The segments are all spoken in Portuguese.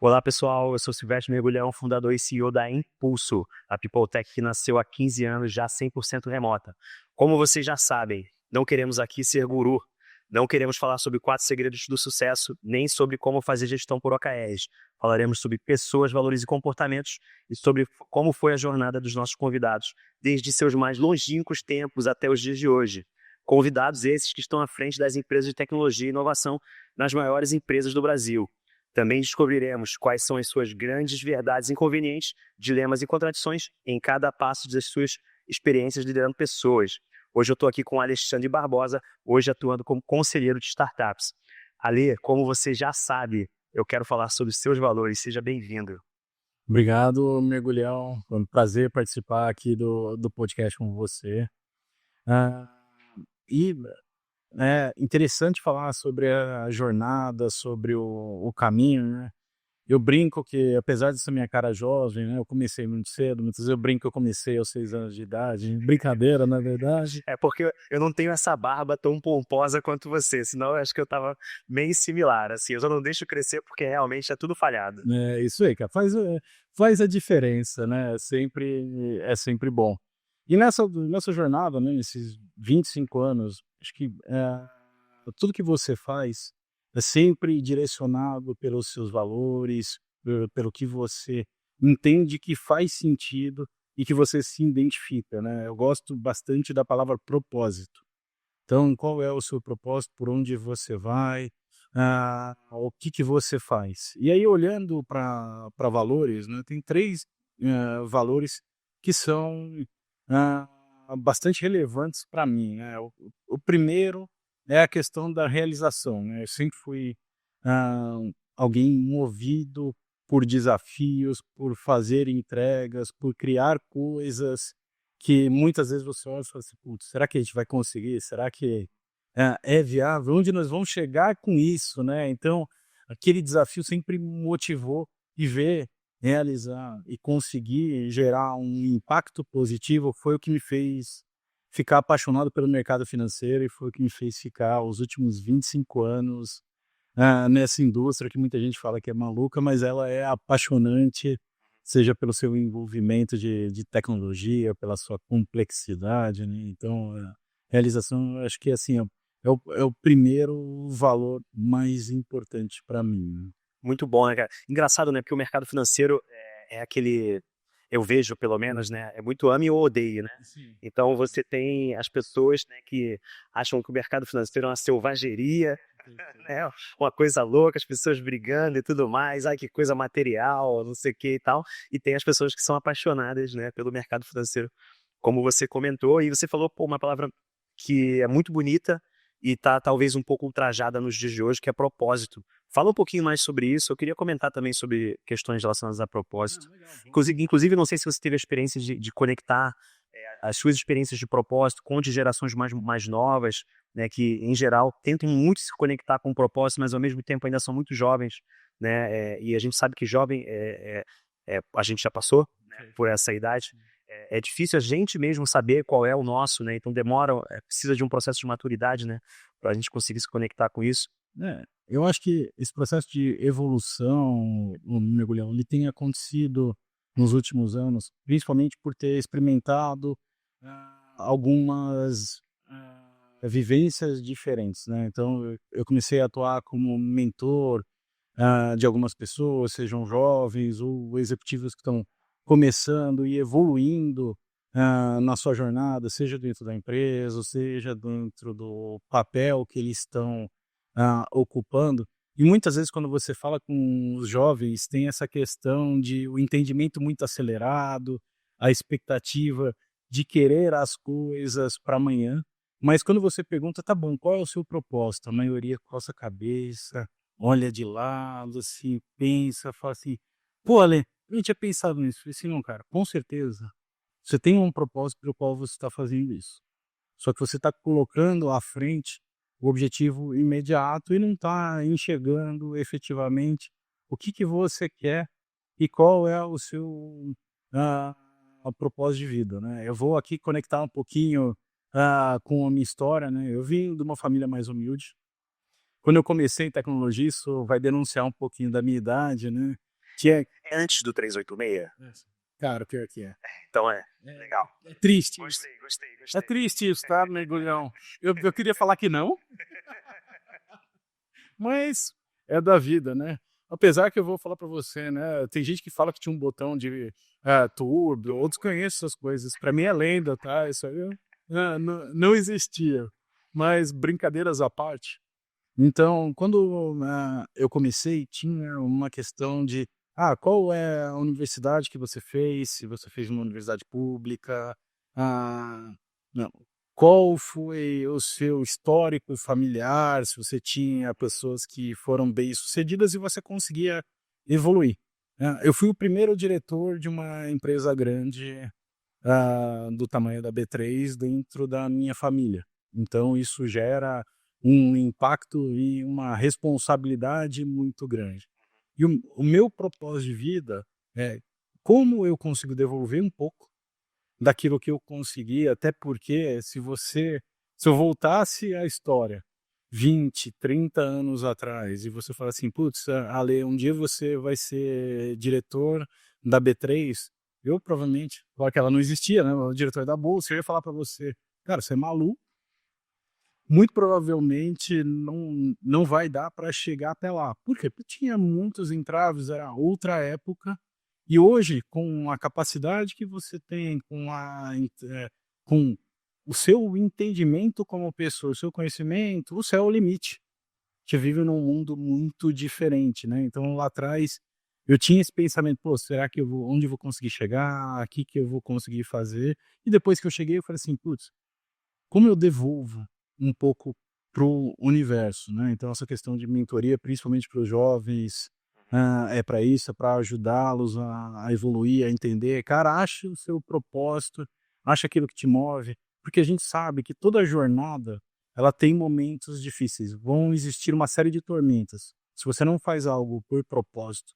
Olá, pessoal. Eu sou Silvestre Mergulhão, fundador e CEO da Impulso, a Peopletech que nasceu há 15 anos, já 100% remota. Como vocês já sabem, não queremos aqui ser guru, não queremos falar sobre 4 segredos do sucesso, nem sobre como fazer gestão por OKRs. Falaremos sobre pessoas, valores e comportamentos e sobre como foi a jornada dos nossos convidados, desde seus mais longínquos tempos até os dias de hoje. Convidados esses que estão à frente das empresas de tecnologia e inovação nas maiores empresas do Brasil. Também descobriremos quais são as suas grandes verdades inconvenientes, dilemas e contradições em cada passo das suas experiências liderando pessoas. Hoje eu estou aqui com o Alexandre Barbosa, hoje atuando como conselheiro de startups. Ale, como você já sabe, eu quero falar sobre os seus valores. Seja bem-vindo. Obrigado, Mergulhão. Foi um prazer participar aqui do podcast com você. Ah, e é interessante falar sobre a jornada, sobre o caminho, né? Eu brinco que, apesar dessa minha cara jovem, né, eu comecei muito cedo, muitas vezes eu brinco que eu comecei aos 6 anos de idade. Brincadeira, na verdade. É porque eu não tenho essa barba tão pomposa quanto você, senão eu acho que eu tava meio similar, assim. Eu só não deixo crescer porque realmente é tudo falhado. É isso aí, cara. Faz a diferença, né? É sempre bom. E nessa jornada, né, nesses 25 anos, acho que tudo que você faz é sempre direcionado pelos seus valores, pelo que você entende que faz sentido e que você se identifica, né? Eu gosto bastante da palavra propósito. Então, qual é o seu propósito? Por onde você vai? O que você faz? E aí, olhando para valores, né, tem 3 valores que são ah, bastante relevantes para mim, né? O primeiro é a questão da realização, né? Eu sempre fui ah, alguém movido por desafios, por fazer entregas, por criar coisas que muitas vezes você olha e fala assim: "Putz, será que a gente vai conseguir? Será que é viável? Onde nós vamos chegar com isso?", né. Então, aquele desafio sempre me motivou e ver, realizar e conseguir gerar um impacto positivo foi o que me fez ficar apaixonado pelo mercado financeiro e foi o que me fez ficar os últimos 25 anos, nessa indústria que muita gente fala que é maluca, mas ela é apaixonante, seja pelo seu envolvimento de tecnologia, pela sua complexidade, né. Então, realização eu acho que, assim, é o primeiro valor mais importante para mim, né. Muito bom, né, cara? Engraçado, né? Porque o mercado financeiro é aquele, eu vejo pelo menos, né? É muito ame ou odeie, né? Sim. Então você tem as pessoas, né, que acham que o mercado financeiro é uma selvageria, Perfeito. né? Uma coisa louca, as pessoas brigando e tudo mais, ai que coisa material, não sei o que e tal. E tem as pessoas que são apaixonadas, né, pelo mercado financeiro, como você comentou, e você falou, pô, uma palavra que é muito bonita e tá talvez um pouco ultrajada nos dias de hoje, que é propósito. Fala um pouquinho mais sobre isso. Eu queria comentar também sobre questões relacionadas a Ah, propósito. legal, vamos Inclusive, não sei se você teve a experiência de conectar as suas experiências de propósito com de gerações mais novas, né, que, em geral, tentam muito se conectar com o propósito, mas, ao mesmo tempo, ainda são muito jovens, né, e a gente sabe que jovem, a gente já passou, né, por perfeito. essa idade. É difícil a gente mesmo saber qual é o nosso, né, então demora, precisa de um processo de maturidade, né, para a gente conseguir se conectar com isso. Eu acho que esse processo de evolução, o mergulhão, ele tem acontecido nos últimos anos, principalmente por ter experimentado algumas vivências diferentes, né? Então, eu comecei a atuar como mentor de algumas pessoas, sejam jovens ou executivos que estão começando e evoluindo na sua jornada, seja dentro da empresa, seja dentro do papel que eles estão ocupando. E muitas vezes, quando você fala com os jovens, tem essa questão de o entendimento muito acelerado, a expectativa de querer as coisas para amanhã. Mas quando você pergunta, tá bom, qual é o seu propósito? A maioria coça a cabeça, olha de lado, assim, pensa, fala assim: "Pô, Ale, eu não tinha pensado nisso". Eu falei assim: "Não, cara, com certeza, você tem um propósito pelo qual você está fazendo isso. Só que você está colocando à frente o objetivo imediato e não está enxergando efetivamente o que você quer e qual é o seu ah, propósito de vida, né". Eu vou aqui conectar um pouquinho com a minha história, né. Eu vim de uma família mais humilde. Quando eu comecei em tecnologia, isso vai denunciar um pouquinho da minha idade, né. Que é, É antes do 386? cara, pior que é. Então é, É, legal. é triste isso. Gostei. É triste isso, tá, mergulhão? Eu queria falar que não, mas é da vida, né? Apesar que eu vou falar pra você, né? Tem gente que fala que tinha um botão de turbo, outros conhecem essas coisas. Pra mim é lenda, tá? Isso aí não existia. Mas brincadeiras à parte. Então, quando eu comecei, tinha uma questão de qual é a universidade que você fez, se você fez uma universidade pública, ah, não, qual foi o seu histórico familiar, se você tinha pessoas que foram bem-sucedidas e você conseguia evoluir. Eu fui o primeiro diretor de uma empresa grande do tamanho da B3 dentro da minha família. Então, isso gera um impacto e uma responsabilidade muito grande. E o meu propósito de vida é como eu consigo devolver um pouco daquilo que eu consegui, até porque se eu voltasse à história 20, 30 anos atrás e você fala assim, putz, Ale, um dia você vai ser diretor da B3, eu provavelmente, claro que ela não existia, né, o diretor da Bolsa, eu ia falar para você, cara, você é maluco, muito provavelmente não vai dar para chegar até lá. Por quê? Porque tinha muitos entraves, era outra época, e hoje, com a capacidade que você tem, com o seu entendimento como pessoa, o seu conhecimento, o céu é o limite. A gente vive num mundo muito diferente, né? Então, lá atrás, eu tinha esse pensamento, pô, será que onde eu vou conseguir chegar? O que eu vou conseguir fazer? E depois que eu cheguei, eu falei assim, putz, como eu devolvo um pouco pro universo, né? Então essa questão de mentoria, principalmente para os jovens, é para isso, é para ajudá-los a evoluir, a entender. Cara, acha o seu propósito, acha aquilo que te move, porque a gente sabe que toda jornada ela tem momentos difíceis, vão existir uma série de tormentas. Se você não faz algo por propósito,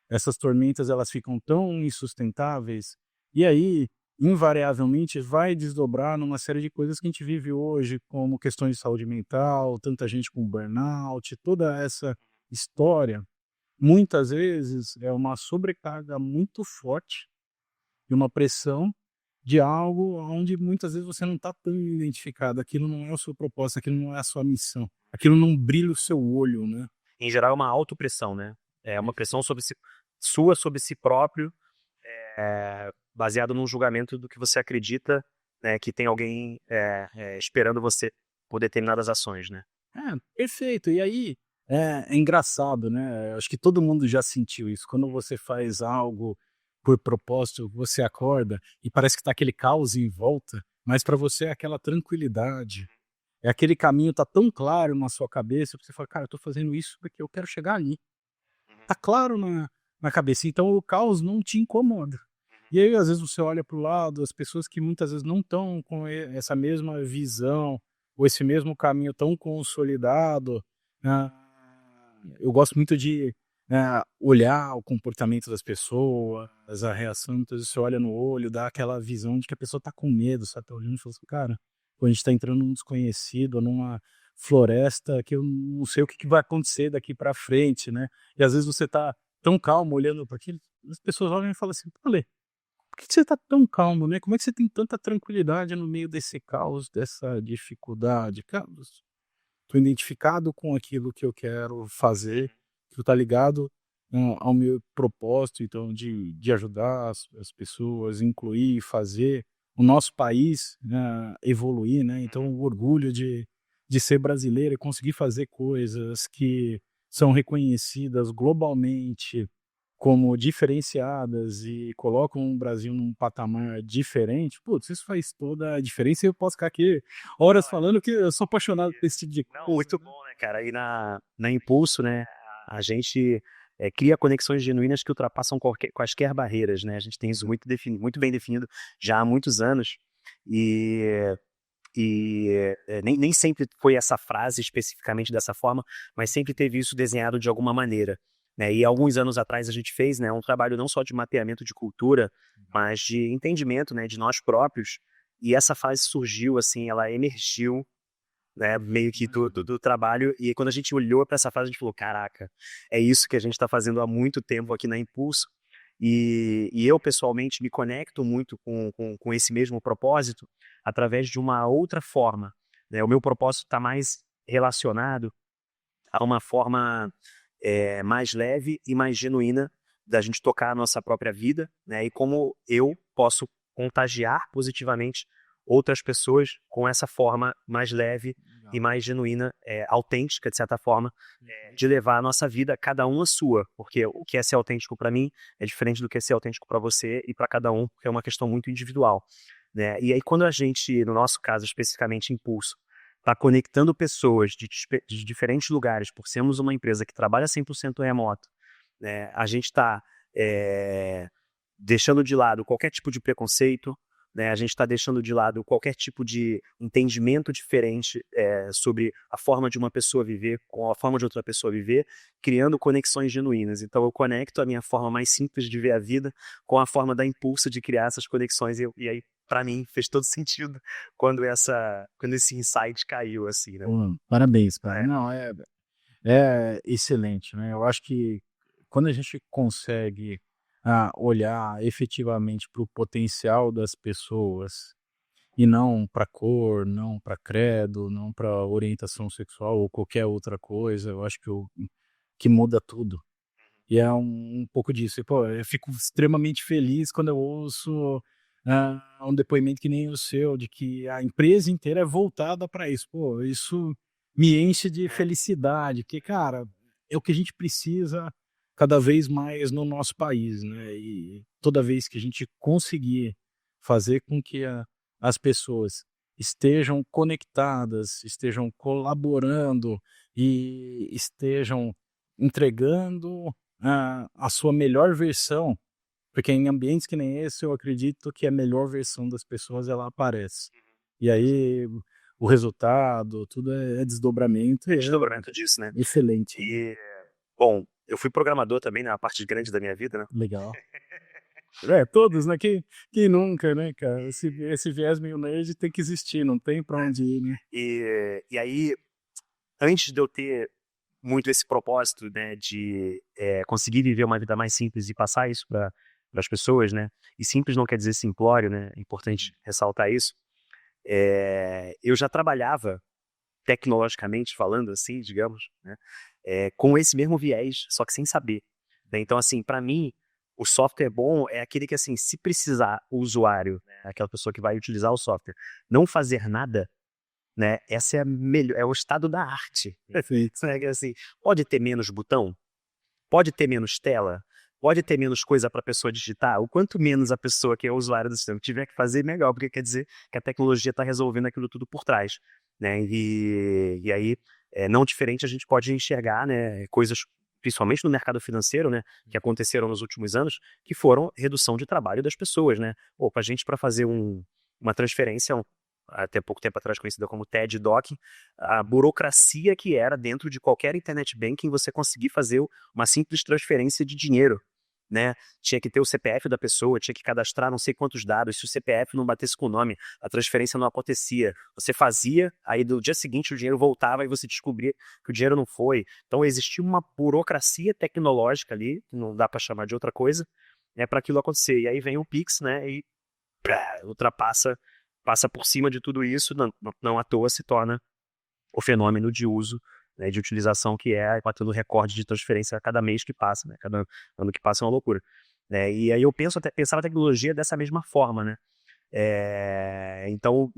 essas tormentas elas ficam tão insustentáveis, e aí, invariavelmente, vai desdobrar numa série de coisas que a gente vive hoje, como questões de saúde mental, tanta gente com burnout, toda essa história, muitas vezes é uma sobrecarga muito forte e uma pressão de algo onde muitas vezes você não está tão identificado, aquilo não é o seu propósito, aquilo não é a sua missão, aquilo não brilha o seu olho, né? Em geral, é uma autopressão, né? É uma pressão sua sobre si próprio, baseado num julgamento do que você acredita, né, que tem alguém esperando você por determinadas ações, né? Perfeito. E aí, é engraçado, né, acho que todo mundo já sentiu isso, quando você faz algo por propósito, você acorda e parece que tá aquele caos em volta, mas para você é aquela tranquilidade, é aquele caminho tá tão claro na sua cabeça, que você fala: "Cara, eu tô fazendo isso porque eu quero chegar ali". Tá claro na cabeça, então o caos não te incomoda. E aí, às vezes, você olha para o lado, as pessoas que muitas vezes não estão com essa mesma visão, ou esse mesmo caminho tão consolidado, ah, eu gosto muito de olhar o comportamento das pessoas, a reação, muitas vezes você olha no olho, dá aquela visão de que a pessoa está com medo, sabe? Tá olhando e fala assim, cara, pô, a gente está entrando num desconhecido, numa floresta que eu não sei o que vai acontecer daqui para frente, né? E às vezes você está tão calmo olhando para aquilo, as pessoas olham e falam assim, olha, por que você está tão calmo, né? Como é que você tem tanta tranquilidade no meio desse caos, dessa dificuldade? Cara, estou identificado com aquilo que eu quero fazer, que está ligado ao meu propósito, então, de ajudar as pessoas, incluir, fazer o nosso país evoluir, né? Então, o orgulho de ser brasileiro e conseguir fazer coisas que são reconhecidas globalmente como diferenciadas e colocam o Brasil num patamar diferente, putz, isso faz toda a diferença e eu posso ficar aqui horas falando que eu sou apaixonado por esse tipo de Não, coisa. muito bom, né, cara? E na Impulso, né, a gente cria conexões genuínas que ultrapassam quaisquer barreiras, né? A gente tem isso muito definido, muito bem definido já há muitos anos. E, nem sempre foi essa frase especificamente dessa forma, mas sempre teve isso desenhado de alguma maneira. Né? E alguns anos atrás a gente fez, né, um trabalho não só de mapeamento de cultura, mas de entendimento, né, de nós próprios. E essa frase surgiu, assim, ela emergiu né, meio que do trabalho. E aí, quando a gente olhou para essa fase, a gente falou: caraca, é isso que a gente está fazendo há muito tempo aqui na Impulso. E eu, pessoalmente, me conecto muito com esse mesmo propósito através de uma outra forma, né? O meu propósito está mais relacionado a uma forma mais leve e mais genuína da gente tocar a nossa própria vida, né? E como eu posso contagiar positivamente outras pessoas com essa forma mais leve e Legal. mais genuína, autêntica, de certa forma, de levar a nossa vida, cada um a sua, porque o que é ser autêntico para mim é diferente do que é ser autêntico para você e para cada um, porque é uma questão muito individual, né? E aí quando a gente, no nosso caso especificamente Impulso, está conectando pessoas de diferentes lugares, por sermos uma empresa que trabalha 100% remoto, né? A gente está deixando de lado qualquer tipo de preconceito, né? A gente está deixando de lado qualquer tipo de entendimento diferente sobre a forma de uma pessoa viver com a forma de outra pessoa viver, criando conexões genuínas. Então eu conecto a minha forma mais simples de ver a vida com a forma da Impulso de criar essas conexões e aí para mim fez todo sentido quando esse insight caiu assim, né? Pô, parabéns, cara. É, Não, é excelente, né? Eu acho que quando a gente consegue olhar efetivamente para o potencial das pessoas e não para cor, não para credo, não para orientação sexual ou qualquer outra coisa, eu acho que muda tudo. E é um pouco disso. E, pô, eu fico extremamente feliz quando eu ouço um depoimento que nem o seu, de que a empresa inteira é voltada para isso. Pô, isso me enche de felicidade, que, cara, é o que a gente precisa cada vez mais no nosso país, né? E toda vez que a gente conseguir fazer com que as pessoas estejam conectadas, estejam colaborando e estejam entregando a sua melhor versão, porque em ambientes que nem esse eu acredito que a melhor versão das pessoas ela aparece. E aí o resultado, tudo é desdobramento e é desdobramento disso, né? excelente, né? E bom, eu fui programador também na parte grande da minha vida, né? Legal. É, todos, né? Quem nunca, né, cara? Esse viés meio nerd tem que existir, não tem pra onde ir, né? E aí, antes de eu ter muito esse propósito, né, de conseguir viver uma vida mais simples e passar isso para as pessoas, né? E simples não quer dizer simplório, né? É importante ressaltar isso. Eu já trabalhava tecnologicamente falando, assim, digamos, né, com esse mesmo viés, só que sem saber, né? Então, assim, para mim, o software bom é aquele que, assim, se precisar o usuário, né, aquela pessoa que vai utilizar o software, não fazer nada, né? Essa é a melhor, é o estado da arte. Perfeito. Né? Que, assim, pode ter menos botão, pode ter menos tela, pode ter menos coisa para a pessoa digitar. O quanto menos a pessoa que é o usuário do sistema tiver que fazer, melhor, porque quer dizer que a tecnologia está resolvendo aquilo tudo por trás, né? E aí, não diferente, a gente pode enxergar, né, coisas, principalmente no mercado financeiro, né, que aconteceram nos últimos anos, que foram redução de trabalho das pessoas, né? Pô, para a gente, para fazer uma transferência, até pouco tempo atrás conhecida como TED Doc, a burocracia que era dentro de qualquer internet banking você conseguir fazer uma simples transferência de dinheiro, né? Tinha que ter o CPF da pessoa, tinha que cadastrar não sei quantos dados, se o CPF não batesse com o nome, a transferência não acontecia. Você fazia, aí no dia seguinte o dinheiro voltava e você descobria que o dinheiro não foi. Então existia uma burocracia tecnológica ali, não dá para chamar de outra coisa, né, para aquilo acontecer. E aí vem o Pix, né, e passa por cima de tudo isso, não à toa se torna o fenômeno de uso, né, de utilização que batendo recorde de transferência a cada mês que passa, né, cada ano que passa é uma loucura. Né, e aí eu pensava a tecnologia dessa mesma forma, né? Então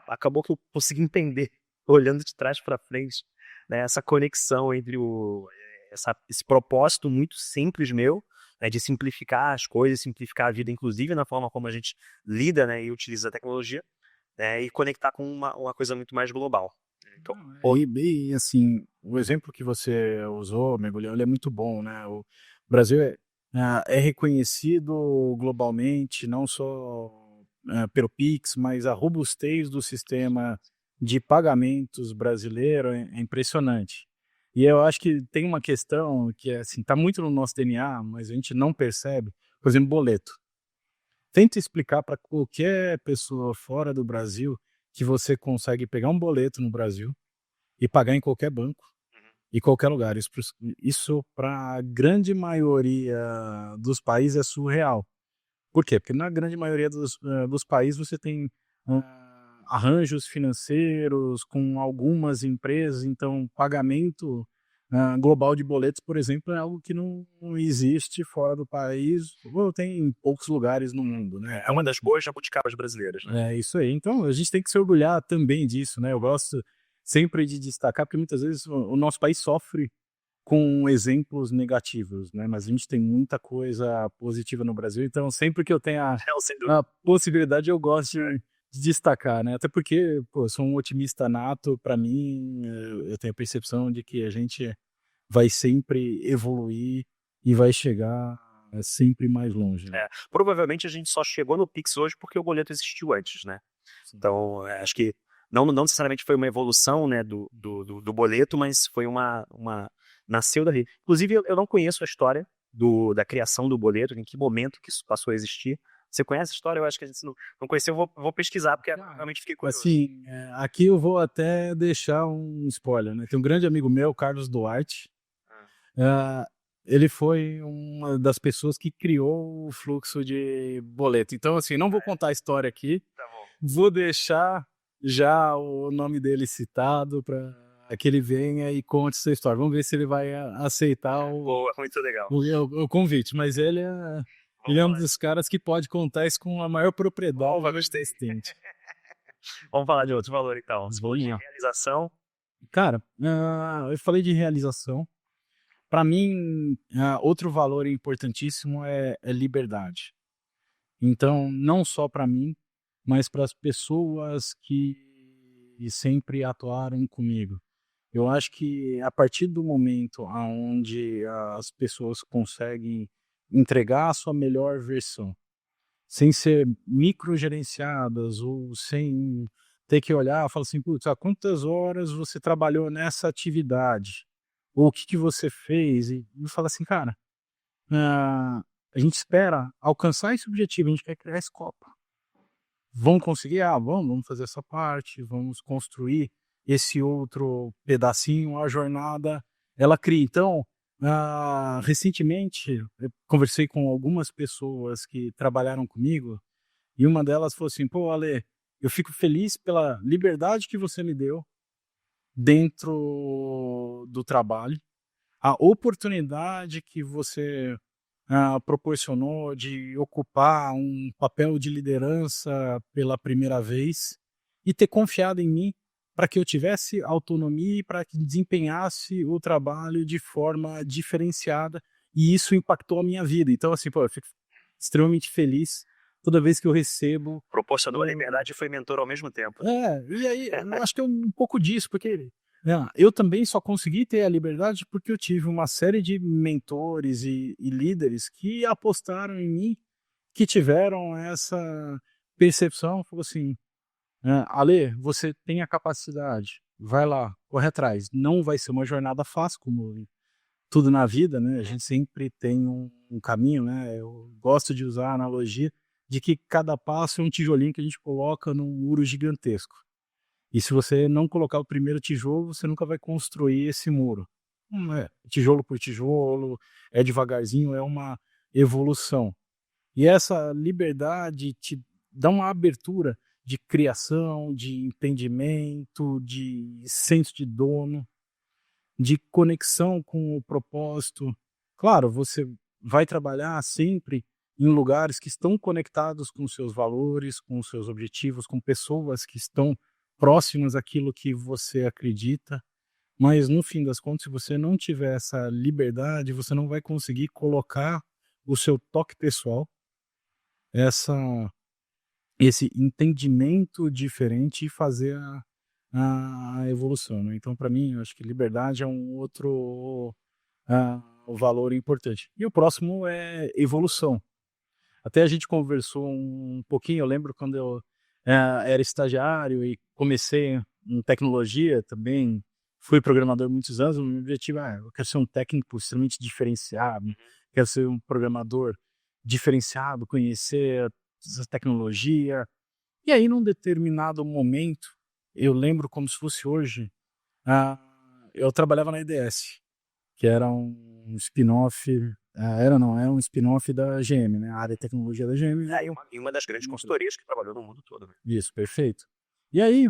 acabou que eu consegui entender, olhando de trás para frente, né, essa conexão entre esse propósito muito simples meu, né, de simplificar as coisas, simplificar a vida, inclusive na forma como a gente lida, né, e utiliza a tecnologia, né, e conectar com uma coisa muito mais global. Então, Não, pô, assim, o exemplo que você usou, Mergulhão, ele é muito bom, né? O Brasil é reconhecido globalmente, não só pelo Pix, mas a robustez do sistema de pagamentos brasileiro é impressionante. E eu acho que tem uma questão que é assim, está muito no nosso DNA, mas a gente não percebe, por exemplo, boleto. Tenta explicar para qualquer pessoa fora do Brasil que você consegue pegar um boleto no Brasil e pagar em qualquer banco e qualquer lugar. Isso para a grande maioria dos países é surreal. Por quê? Porque na grande maioria dos países você tem arranjos financeiros com algumas empresas, então pagamento global de boletos, por exemplo, é algo que não existe fora do país, ou tem em poucos lugares no mundo, né? É uma das boas jabuticabas brasileiras, né? É isso aí. Então a gente tem que se orgulhar também disso, né? Eu gosto sempre de destacar, porque muitas vezes o nosso país sofre com exemplos negativos, né? Mas a gente tem muita coisa positiva no Brasil, então sempre que eu tenho Sem dúvida. a possibilidade, eu gosto de destacar, né? Até porque, pô, eu sou um otimista nato, para mim, eu tenho a percepção de que a gente vai sempre evoluir e vai chegar sempre mais longe, né? Provavelmente a gente só chegou no Pix hoje porque o boleto existiu antes, né? Sim. Então, acho que não necessariamente foi uma evolução, né, do boleto, mas foi nasceu dali. Inclusive, eu não conheço a história da criação do boleto, em que momento que isso passou a existir. Você conhece a história? Eu acho que a gente não conheceu, vou pesquisar, porque realmente fiquei curioso. Assim, aqui eu vou até deixar um spoiler, né? Tem um grande amigo meu, Carlos Duarte. Ele foi uma das pessoas que criou o fluxo de boleto. Então, assim, não vou contar a história aqui. Tá bom. Vou deixar já o nome dele citado para que ele venha e conte essa história. Vamos ver se ele vai aceitar Boa, muito legal. o convite. Mas ele é um dos caras que pode contar isso com a maior propriedade existente. Vamos falar de outro valor, então. Os valores de realização. Cara, eu falei de realização. Para mim, outro valor importantíssimo é liberdade. Então, não só para mim, mas para as pessoas que sempre atuaram comigo. Eu acho que a partir do momento onde as pessoas conseguem entregar a sua melhor versão, sem ser microgerenciadas ou sem ter que olhar, falar assim, putz, há quantas horas você trabalhou nessa atividade? Ou o que você fez? E fala assim, cara, a gente espera alcançar esse objetivo, a gente quer criar esse copo. Vamos conseguir? Vamos fazer essa parte, vamos construir esse outro pedacinho, a jornada, ela cria. Então, recentemente, eu conversei com algumas pessoas que trabalharam comigo, e uma delas falou assim, pô, Ale, eu fico feliz pela liberdade que você me deu dentro do trabalho, a oportunidade que você proporcionou de ocupar um papel de liderança pela primeira vez e ter confiado em mim para que eu tivesse autonomia e para que desempenhasse o trabalho de forma diferenciada, e isso impactou a minha vida. Então, assim, pô, eu fico extremamente feliz toda vez que eu recebo. Proporcionou a liberdade e foi mentor ao mesmo tempo. E aí, eu acho que é um pouco disso, porque eu também só consegui ter a liberdade porque eu tive uma série de mentores e líderes que apostaram em mim, que tiveram essa percepção, falou assim, Ale, você tem a capacidade, vai lá, corre atrás. Não vai ser uma jornada fácil, como tudo na vida, né? A gente sempre tem um caminho, né? Eu gosto de usar a analogia de que cada passo é um tijolinho que a gente coloca num muro gigantesco. E se você não colocar o primeiro tijolo, você nunca vai construir esse muro. Não é tijolo por tijolo, é devagarzinho, é uma evolução. E essa liberdade te dá uma abertura de criação, de entendimento, de senso de dono, de conexão com o propósito. Claro, você vai trabalhar sempre em lugares que estão conectados com seus valores, com seus objetivos, com pessoas que estão próximas àquilo que você acredita, mas no fim das contas, se você não tiver essa liberdade, você não vai conseguir colocar o seu toque pessoal, essa esse entendimento diferente e fazer a evolução, né. Então para mim, eu acho que liberdade é um outro, valor importante. E o próximo é evolução. Até a gente conversou um pouquinho, eu lembro quando eu, era estagiário e comecei em tecnologia também, fui programador muitos anos, o meu objetivo eu quero ser um técnico extremamente diferenciado, quero ser um programador diferenciado, conhecer essa tecnologia. E aí, num determinado momento, eu lembro como se fosse hoje, ah, eu trabalhava na EDS, que era um spin-off, era não, é um spin-off da GM, né? A área de tecnologia da GM. E uma das grandes consultorias que trabalhou no mundo todo, né? Isso, perfeito. E aí,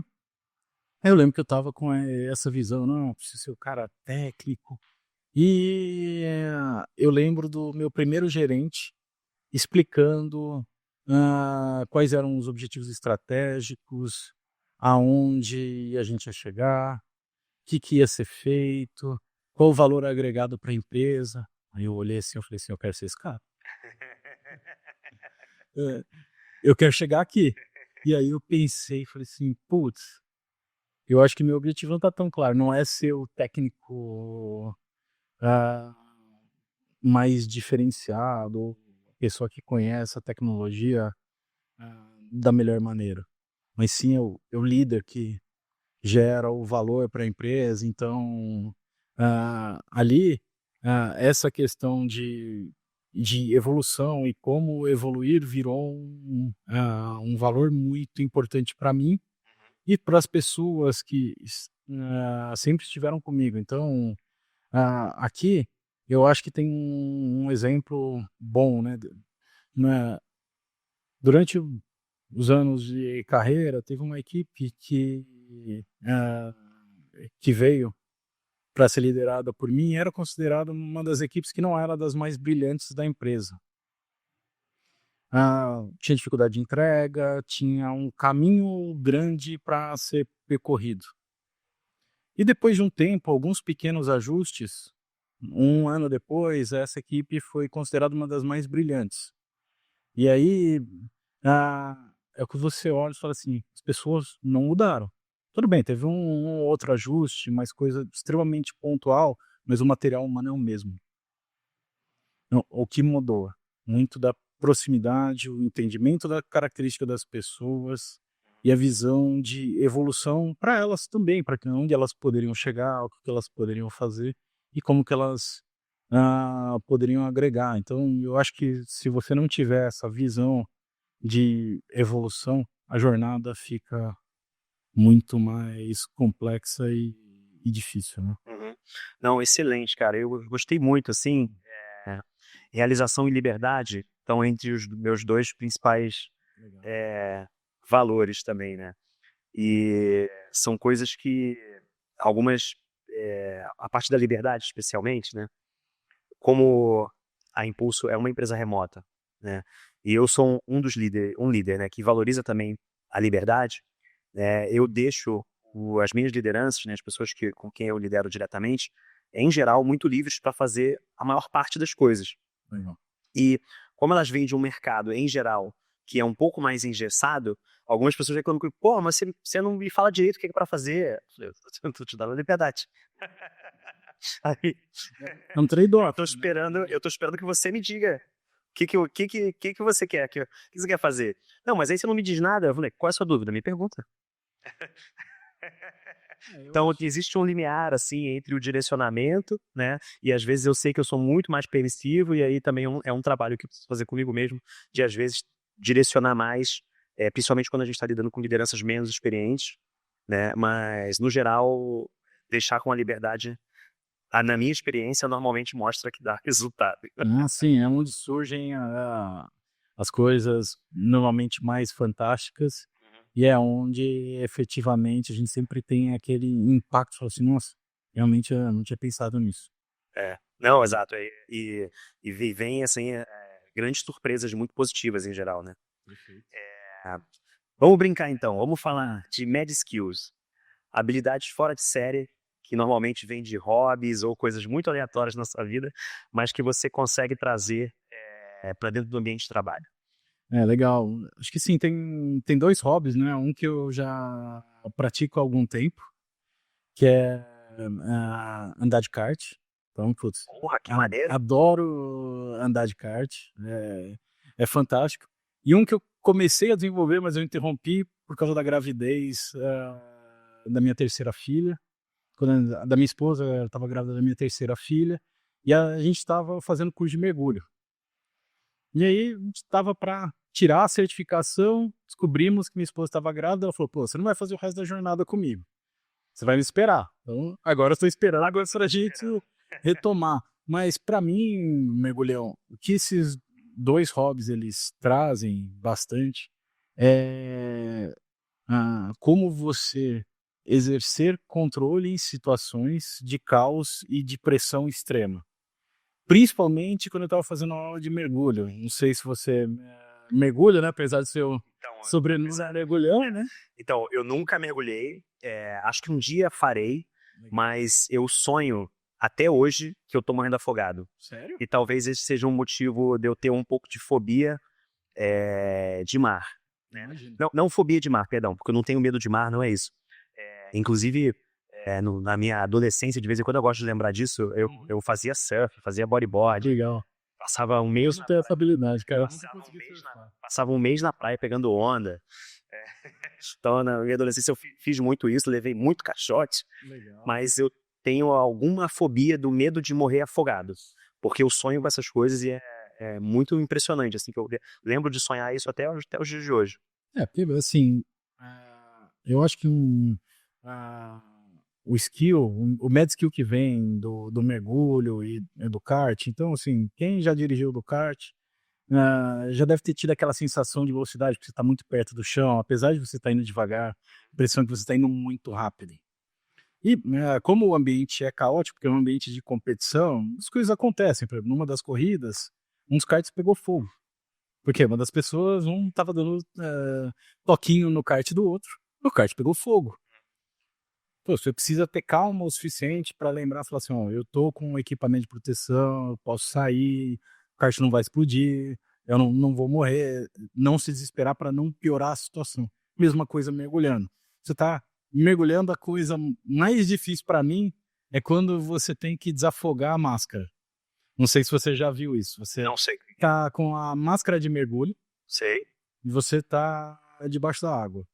eu lembro que eu tava com essa visão, não, preciso ser o cara técnico. E eu lembro do meu primeiro gerente explicando quais eram os objetivos estratégicos, aonde a gente ia chegar, o que ia ser feito, qual o valor agregado para a empresa. Aí eu olhei assim, eu falei assim, eu quero ser esse cara. É, eu quero chegar aqui. E aí eu pensei, falei assim, putz, eu acho que meu objetivo não está tão claro, não é ser o técnico ah, mais diferenciado, pessoa que conhece a tecnologia da melhor maneira, mas sim o líder que gera o valor para a empresa. Então, ali, essa questão de evolução e como evoluir virou um valor muito importante para mim e para as pessoas que sempre estiveram comigo. Então, aqui, eu acho que tem um exemplo bom, né? Durante os anos de carreira, teve uma equipe que veio para ser liderada por mim, era considerada uma das equipes que não era das mais brilhantes da empresa. Tinha dificuldade de entrega, tinha um caminho grande para ser percorrido. E depois de um tempo, alguns pequenos ajustes, um ano depois, essa equipe foi considerada uma das mais brilhantes. E aí, é o que você olha e fala assim, as pessoas não mudaram. Tudo bem, teve um outro ajuste, mas coisa extremamente pontual, mas o material humano é o mesmo. Não, o que mudou? Muito da proximidade, o entendimento da característica das pessoas e a visão de evolução para elas também, para onde elas poderiam chegar, o que elas poderiam fazer e como que elas poderiam agregar. Então, eu acho que se você não tiver essa visão de evolução, a jornada fica muito mais complexa e difícil, né? Uhum. Não, excelente, cara. Eu gostei muito, assim, é, realização e liberdade estão entre os meus dois principais Legal. valores também, né? E são coisas que algumas, a parte da liberdade especialmente, né? Como a Impulso é uma empresa remota, né? E eu sou um líder, né? Que valoriza também a liberdade, né? Eu deixo as minhas lideranças, né? As pessoas com quem eu lidero diretamente, em geral, muito livres para fazer a maior parte das coisas. Legal. E como elas vêm de um mercado, em geral, que é um pouco mais engessado, algumas pessoas reclamam que, pô, mas você não me fala direito o que é para fazer. Eu falei, eu tô te dando liberdade. Aí, É um trade-off. eu tô esperando que você me diga o que você quer, o que você quer fazer. Não, mas aí você não me diz nada. Eu falei, qual é a sua dúvida? Me pergunta. Então, existe um limiar, assim, entre o direcionamento, né? E às vezes eu sei que eu sou muito mais permissivo, e aí também é um trabalho que eu preciso fazer comigo mesmo, de às vezes direcionar mais, principalmente quando a gente está lidando com lideranças menos experientes, né? Mas, no geral, deixar com a liberdade, na minha experiência, normalmente mostra que dá resultado. Sim, é onde surgem as coisas normalmente mais fantásticas e é onde efetivamente a gente sempre tem aquele impacto, fala assim, nossa, realmente eu não tinha pensado nisso. Não, exato. Vem, assim, grandes surpresas muito positivas em geral, né? Perfeito. Vamos brincar então, vamos falar de Mad Skills. Habilidades fora de série, que normalmente vêm de hobbies ou coisas muito aleatórias na sua vida, mas que você consegue trazer para dentro do ambiente de trabalho. Legal. Acho que sim, tem dois hobbies, né? Um que eu já pratico há algum tempo, que é andar de kart. Então, putz, Porra, que maneiro! adoro andar de kart. É fantástico. E um que eu comecei a desenvolver, mas eu interrompi por causa da gravidez da minha terceira filha. Da minha esposa, ela estava grávida da minha terceira filha. E a gente estava fazendo curso de mergulho. E aí a gente estava para tirar a certificação, descobrimos que minha esposa estava grávida, ela falou, pô, você não vai fazer o resto da jornada comigo, você vai me esperar. Então, agora eu estou esperando agora para a gente retomar. Mas para mim, Mergulhão, o que esses dois hobbies eles trazem bastante é como você exercer controle em situações de caos e de pressão extrema. Principalmente quando eu estava fazendo aula de mergulho. Não sei se você mergulha, né? Apesar de ser o Então, sobrenome mergulhão, né? então, eu nunca mergulhei, acho que um dia farei, mas eu sonho até hoje que eu tô morrendo afogado. Sério? E talvez esse seja um motivo de eu ter um pouco de fobia de mar. Né? Imagino. Não fobia de mar, perdão, porque eu não tenho medo de mar, não é isso. Inclusive, na minha adolescência, de vez em quando eu gosto de lembrar disso, eu fazia surf, fazia bodyboard, Legal. passava um mês Eu não tenho essa habilidade, cara. passava um mês na praia pegando onda. Então, na minha adolescência, eu fiz muito isso, levei muito caixote, Legal. mas eu tenho alguma fobia do medo de morrer afogado, porque eu sonho com essas coisas e é muito impressionante, assim, que eu lembro de sonhar isso até os dias de hoje. Porque, assim, eu acho que o skill, o med skill que vem do mergulho e do kart, então, assim, quem já dirigiu do kart já deve ter tido aquela sensação de velocidade, porque você está muito perto do chão, apesar de você estar indo devagar, a impressão é que você está indo muito rápido. E como o ambiente é caótico, porque é um ambiente de competição, as coisas acontecem. Por exemplo, numa das corridas, um dos karts pegou fogo. Porque uma das pessoas, um estava dando toquinho no kart do outro, o kart pegou fogo. Pô, você precisa ter calma o suficiente para lembrar, falar assim, ó, eu tô com um equipamento de proteção, eu posso sair, o kart não vai explodir, eu não vou morrer, não se desesperar para não piorar a situação. Mesma coisa mergulhando. Você tá mergulhando, a coisa mais difícil para mim é quando você tem que desafogar a máscara. Não sei se você já viu isso. Você Não sei. tá com a máscara de mergulho Sei. e você tá debaixo da água.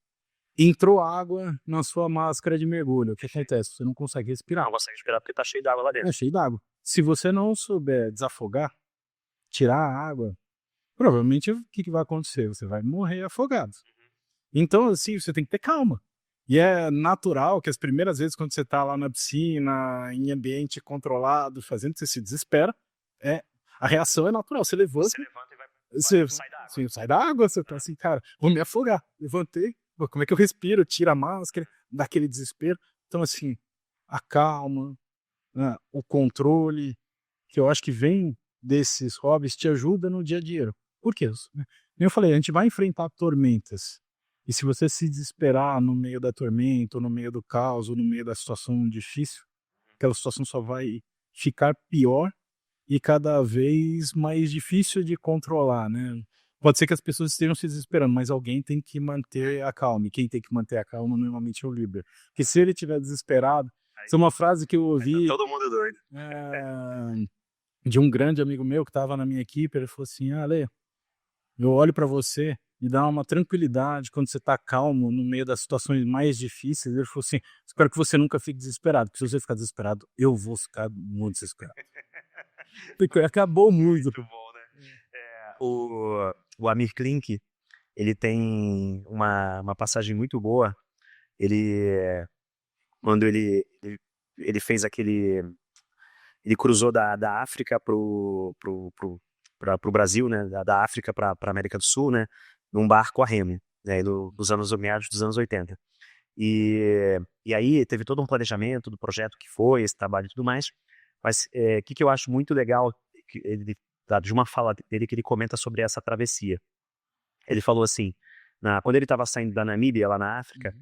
Entrou água na sua máscara de mergulho. O que acontece? Você não consegue respirar. Não consegue respirar porque tá cheio d'água lá dentro. É cheio d'água. Se você não souber desafogar, tirar a água, provavelmente o que vai acontecer? Você vai morrer afogado. Então, assim, você tem que ter calma. E é natural que as primeiras vezes quando você está lá na piscina, em ambiente controlado, fazendo, você se desespera. A reação é natural. Você levanta, Você levanta e vai sai da água. Sim, sai da água, você tá assim, cara, vou me afogar. Levantei, pô, como é que eu respiro? Tira a máscara, dá aquele desespero. Então, assim, a calma, né, o controle, que eu acho que vem desses hobbies, te ajuda no dia a dia. Por quê? Como eu falei, a gente vai enfrentar tormentas. E se você se desesperar no meio da tormenta, ou no meio do caos, ou no meio da situação difícil, aquela situação só vai ficar pior e cada vez mais difícil de controlar, né? Pode ser que as pessoas estejam se desesperando, mas alguém tem que manter a calma. E quem tem que manter a calma normalmente é o líder. Porque se ele estiver desesperado, isso é uma frase que eu ouvi Todo mundo doido. de um grande amigo meu que estava na minha equipe. Ele falou assim, Lê, eu olho para você e dá uma tranquilidade quando você está calmo no meio das situações mais difíceis. Ele falou assim, espero que você nunca fique desesperado, porque se você ficar desesperado, eu vou ficar muito desesperado. Porque acabou muito. Muito bom, né? O Amir Klink, ele tem uma passagem muito boa. Quando ele fez ele cruzou da África pro Brasil, né? Da África para América do Sul, né? Num barco a remo, né? Meados dos anos 80. E aí teve todo um planejamento do projeto que foi, esse trabalho e tudo mais. Mas o que eu acho muito legal, de uma fala dele, que ele comenta sobre essa travessia. Ele falou assim, quando ele estava saindo da Namíbia, lá na África,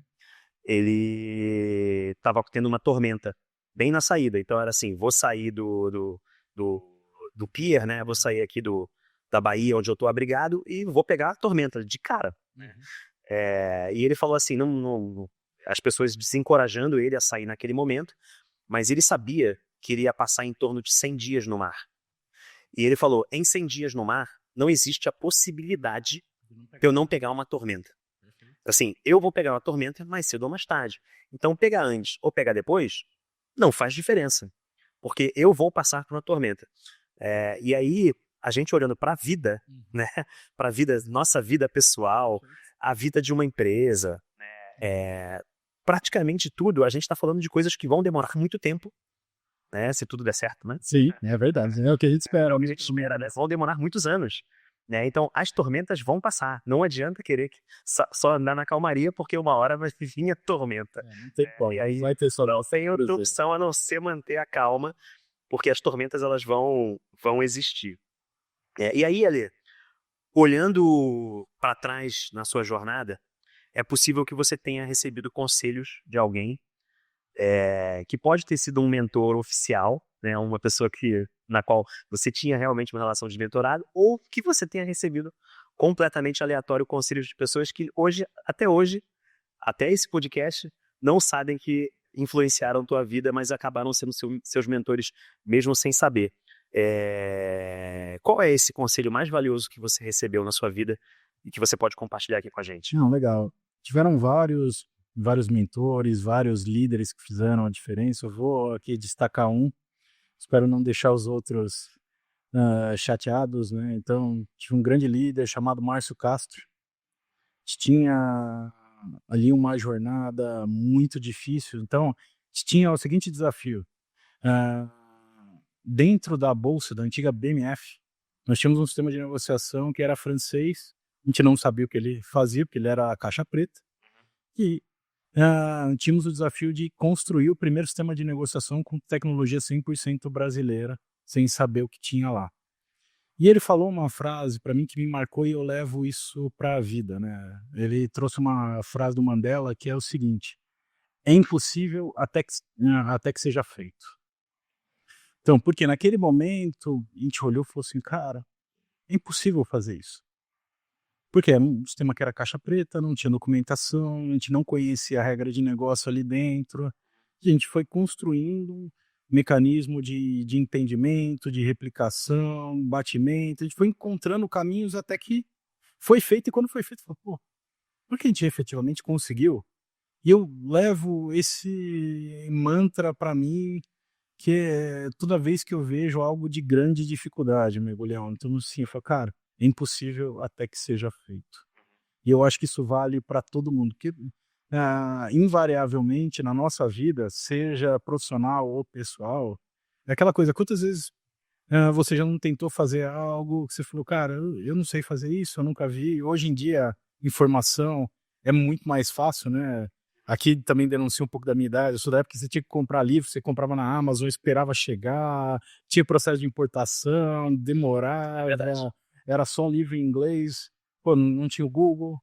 ele estava tendo uma tormenta bem na saída. Então era assim, vou sair do pier, né? Vou sair aqui da Bahia, onde eu estou abrigado, e vou pegar a tormenta de cara. E ele falou assim, as pessoas desencorajando ele a sair naquele momento, mas ele sabia que ele ia passar em torno de 100 dias no mar. E ele falou, em 100 dias no mar, não existe a possibilidade de eu não pegar uma tormenta. Assim, eu vou pegar uma tormenta mais cedo ou mais tarde. Então, pegar antes ou pegar depois, não faz diferença. Porque eu vou passar por uma tormenta. E aí, a gente olhando para a vida, né? Para a vida, nossa vida pessoal, a vida de uma empresa, praticamente tudo, a gente está falando de coisas que vão demorar muito tempo, né? Se tudo der certo, né? Sim, é verdade. É o que a gente espera. É o que a gente espera, né? Vão demorar muitos anos. Né? Então, as tormentas vão passar. Não adianta querer só andar na calmaria, porque uma hora vai vir a tormenta. Não tem como. E aí Vai ter só não tem outra opção a não ser manter a calma, porque as tormentas elas vão existir. E aí, Ale, olhando para trás na sua jornada, é possível que você tenha recebido conselhos de alguém que pode ter sido um mentor oficial, né, uma pessoa na qual você tinha realmente uma relação de mentorado, ou que você tenha recebido completamente aleatório conselhos de pessoas que hoje, até esse podcast, não sabem que influenciaram tua vida, mas acabaram sendo seus mentores mesmo sem saber. Qual é esse conselho mais valioso que você recebeu na sua vida e que você pode compartilhar aqui com a gente? Não, legal. Tiveram vários mentores, vários líderes que fizeram a diferença. Eu vou aqui destacar um. Espero não deixar os outros chateados, né? Então, tive um grande líder chamado Márcio Castro. A gente tinha ali uma jornada muito difícil. Então, a gente tinha o seguinte desafio. Dentro da bolsa da antiga BMF, nós tínhamos um sistema de negociação que era francês. A gente não sabia o que ele fazia, porque ele era a caixa preta. E tínhamos o desafio de construir o primeiro sistema de negociação com tecnologia 100% brasileira, sem saber o que tinha lá. E ele falou uma frase para mim que me marcou e eu levo isso para a vida, né? Ele trouxe uma frase do Mandela que é o seguinte: é impossível até que seja feito. Então, porque naquele momento a gente olhou e falou assim, cara, é impossível fazer isso. Porque era um sistema que era caixa preta, não tinha documentação, a gente não conhecia a regra de negócio ali dentro. A gente foi construindo um mecanismo de entendimento, de replicação, batimento. A gente foi encontrando caminhos até que foi feito. E quando foi feito, falou, pô, porque a gente efetivamente conseguiu. E eu levo esse mantra para mim, que é toda vez que eu vejo algo de grande dificuldade, mergulhão. Então, assim, eu falo, cara, é impossível até que seja feito. E eu acho que isso vale para todo mundo, porque invariavelmente na nossa vida, seja profissional ou pessoal, é aquela coisa, quantas vezes você já não tentou fazer algo que você falou, cara, eu não sei fazer isso, eu nunca vi. Hoje em dia, informação é muito mais fácil, né? Aqui também denuncia um pouco da minha idade. Eu sou da época que você tinha que comprar livro, você comprava na Amazon, esperava chegar, tinha processo de importação, demorava, era só um livro em inglês, pô, não tinha o Google.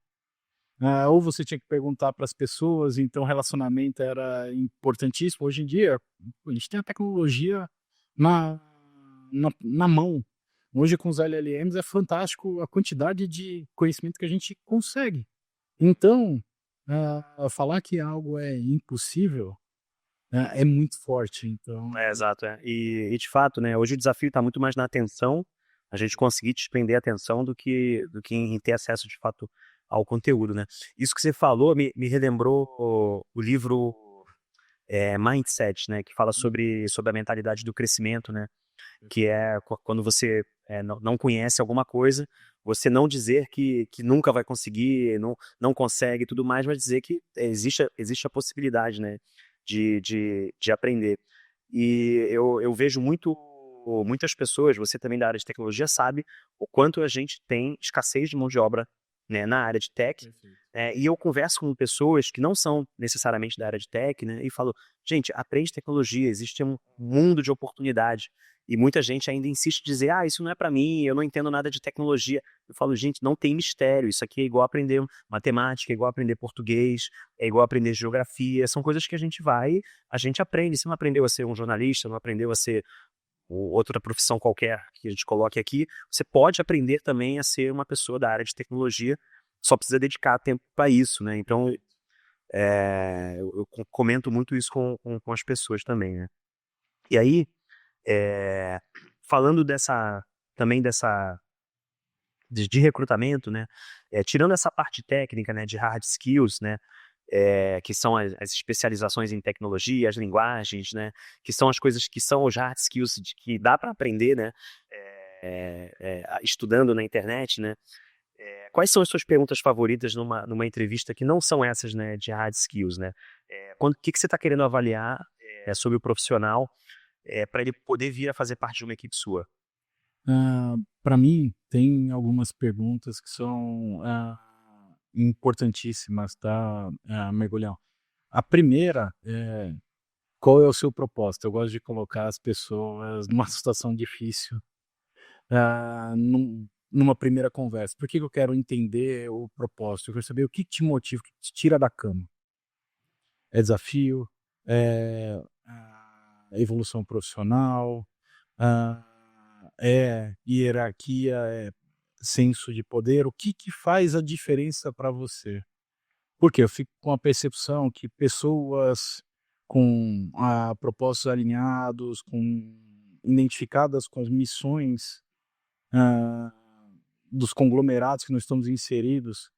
Ou você tinha que perguntar para as pessoas, então relacionamento era importantíssimo. Hoje em dia, a gente tem a tecnologia na mão. Hoje, com os LLMs, é fantástico a quantidade de conhecimento que a gente consegue. Então, falar que algo é impossível é muito forte. Então, Exato. E de fato, né, hoje o desafio está muito mais na atenção, a gente conseguir desprender a atenção do que em ter acesso de fato ao conteúdo, né? Isso que você falou me relembrou o livro Mindset, né, que fala sobre a mentalidade do crescimento, né? Que é quando você não conhece alguma coisa, você não dizer que nunca vai conseguir, não consegue e tudo mais, mas dizer que existe a possibilidade, né, de aprender. E eu vejo muitas pessoas, você também da área de tecnologia sabe, o quanto a gente tem escassez de mão de obra, né, na área de tech. E eu converso com pessoas que não são necessariamente da área de tech, né, e falo, gente, aprende tecnologia, existe um mundo de oportunidade. E muita gente ainda insiste em dizer, isso não é para mim, eu não entendo nada de tecnologia. Eu falo, gente, não tem mistério, isso aqui é igual aprender matemática, é igual aprender português, é igual aprender geografia, são coisas que a gente aprende. Se não aprendeu a ser um jornalista, não aprendeu a ser outra profissão qualquer que a gente coloque aqui, você pode aprender também a ser uma pessoa da área de tecnologia, só precisa dedicar tempo para isso, né? Então, eu comento muito isso com as pessoas também, né? E aí, falando também de recrutamento, né? Tirando essa parte técnica, né, de hard skills, né, que são as especializações em tecnologia, as linguagens, né, que são as coisas que são os hard skills que dá para aprender, né? estudando na internet, né? Quais são as suas perguntas favoritas numa entrevista que não são essas, né, de hard skills, né? O que você está querendo avaliar sobre o profissional para ele poder vir a fazer parte de uma equipe sua? Para mim, tem algumas perguntas que são importantíssimas, tá, Mergulhão? A primeira é: qual é o seu propósito? Eu gosto de colocar as pessoas numa situação difícil, numa primeira conversa. Por que que eu quero entender o propósito? Eu quero saber o que te motiva, o que te tira da cama. É desafio? É evolução profissional? É hierarquia? É senso de poder? O que que faz a diferença para você? Porque eu fico com a percepção que pessoas com propósitos alinhados, identificadas com as missões ah, dos conglomerados que nós estamos inseridos,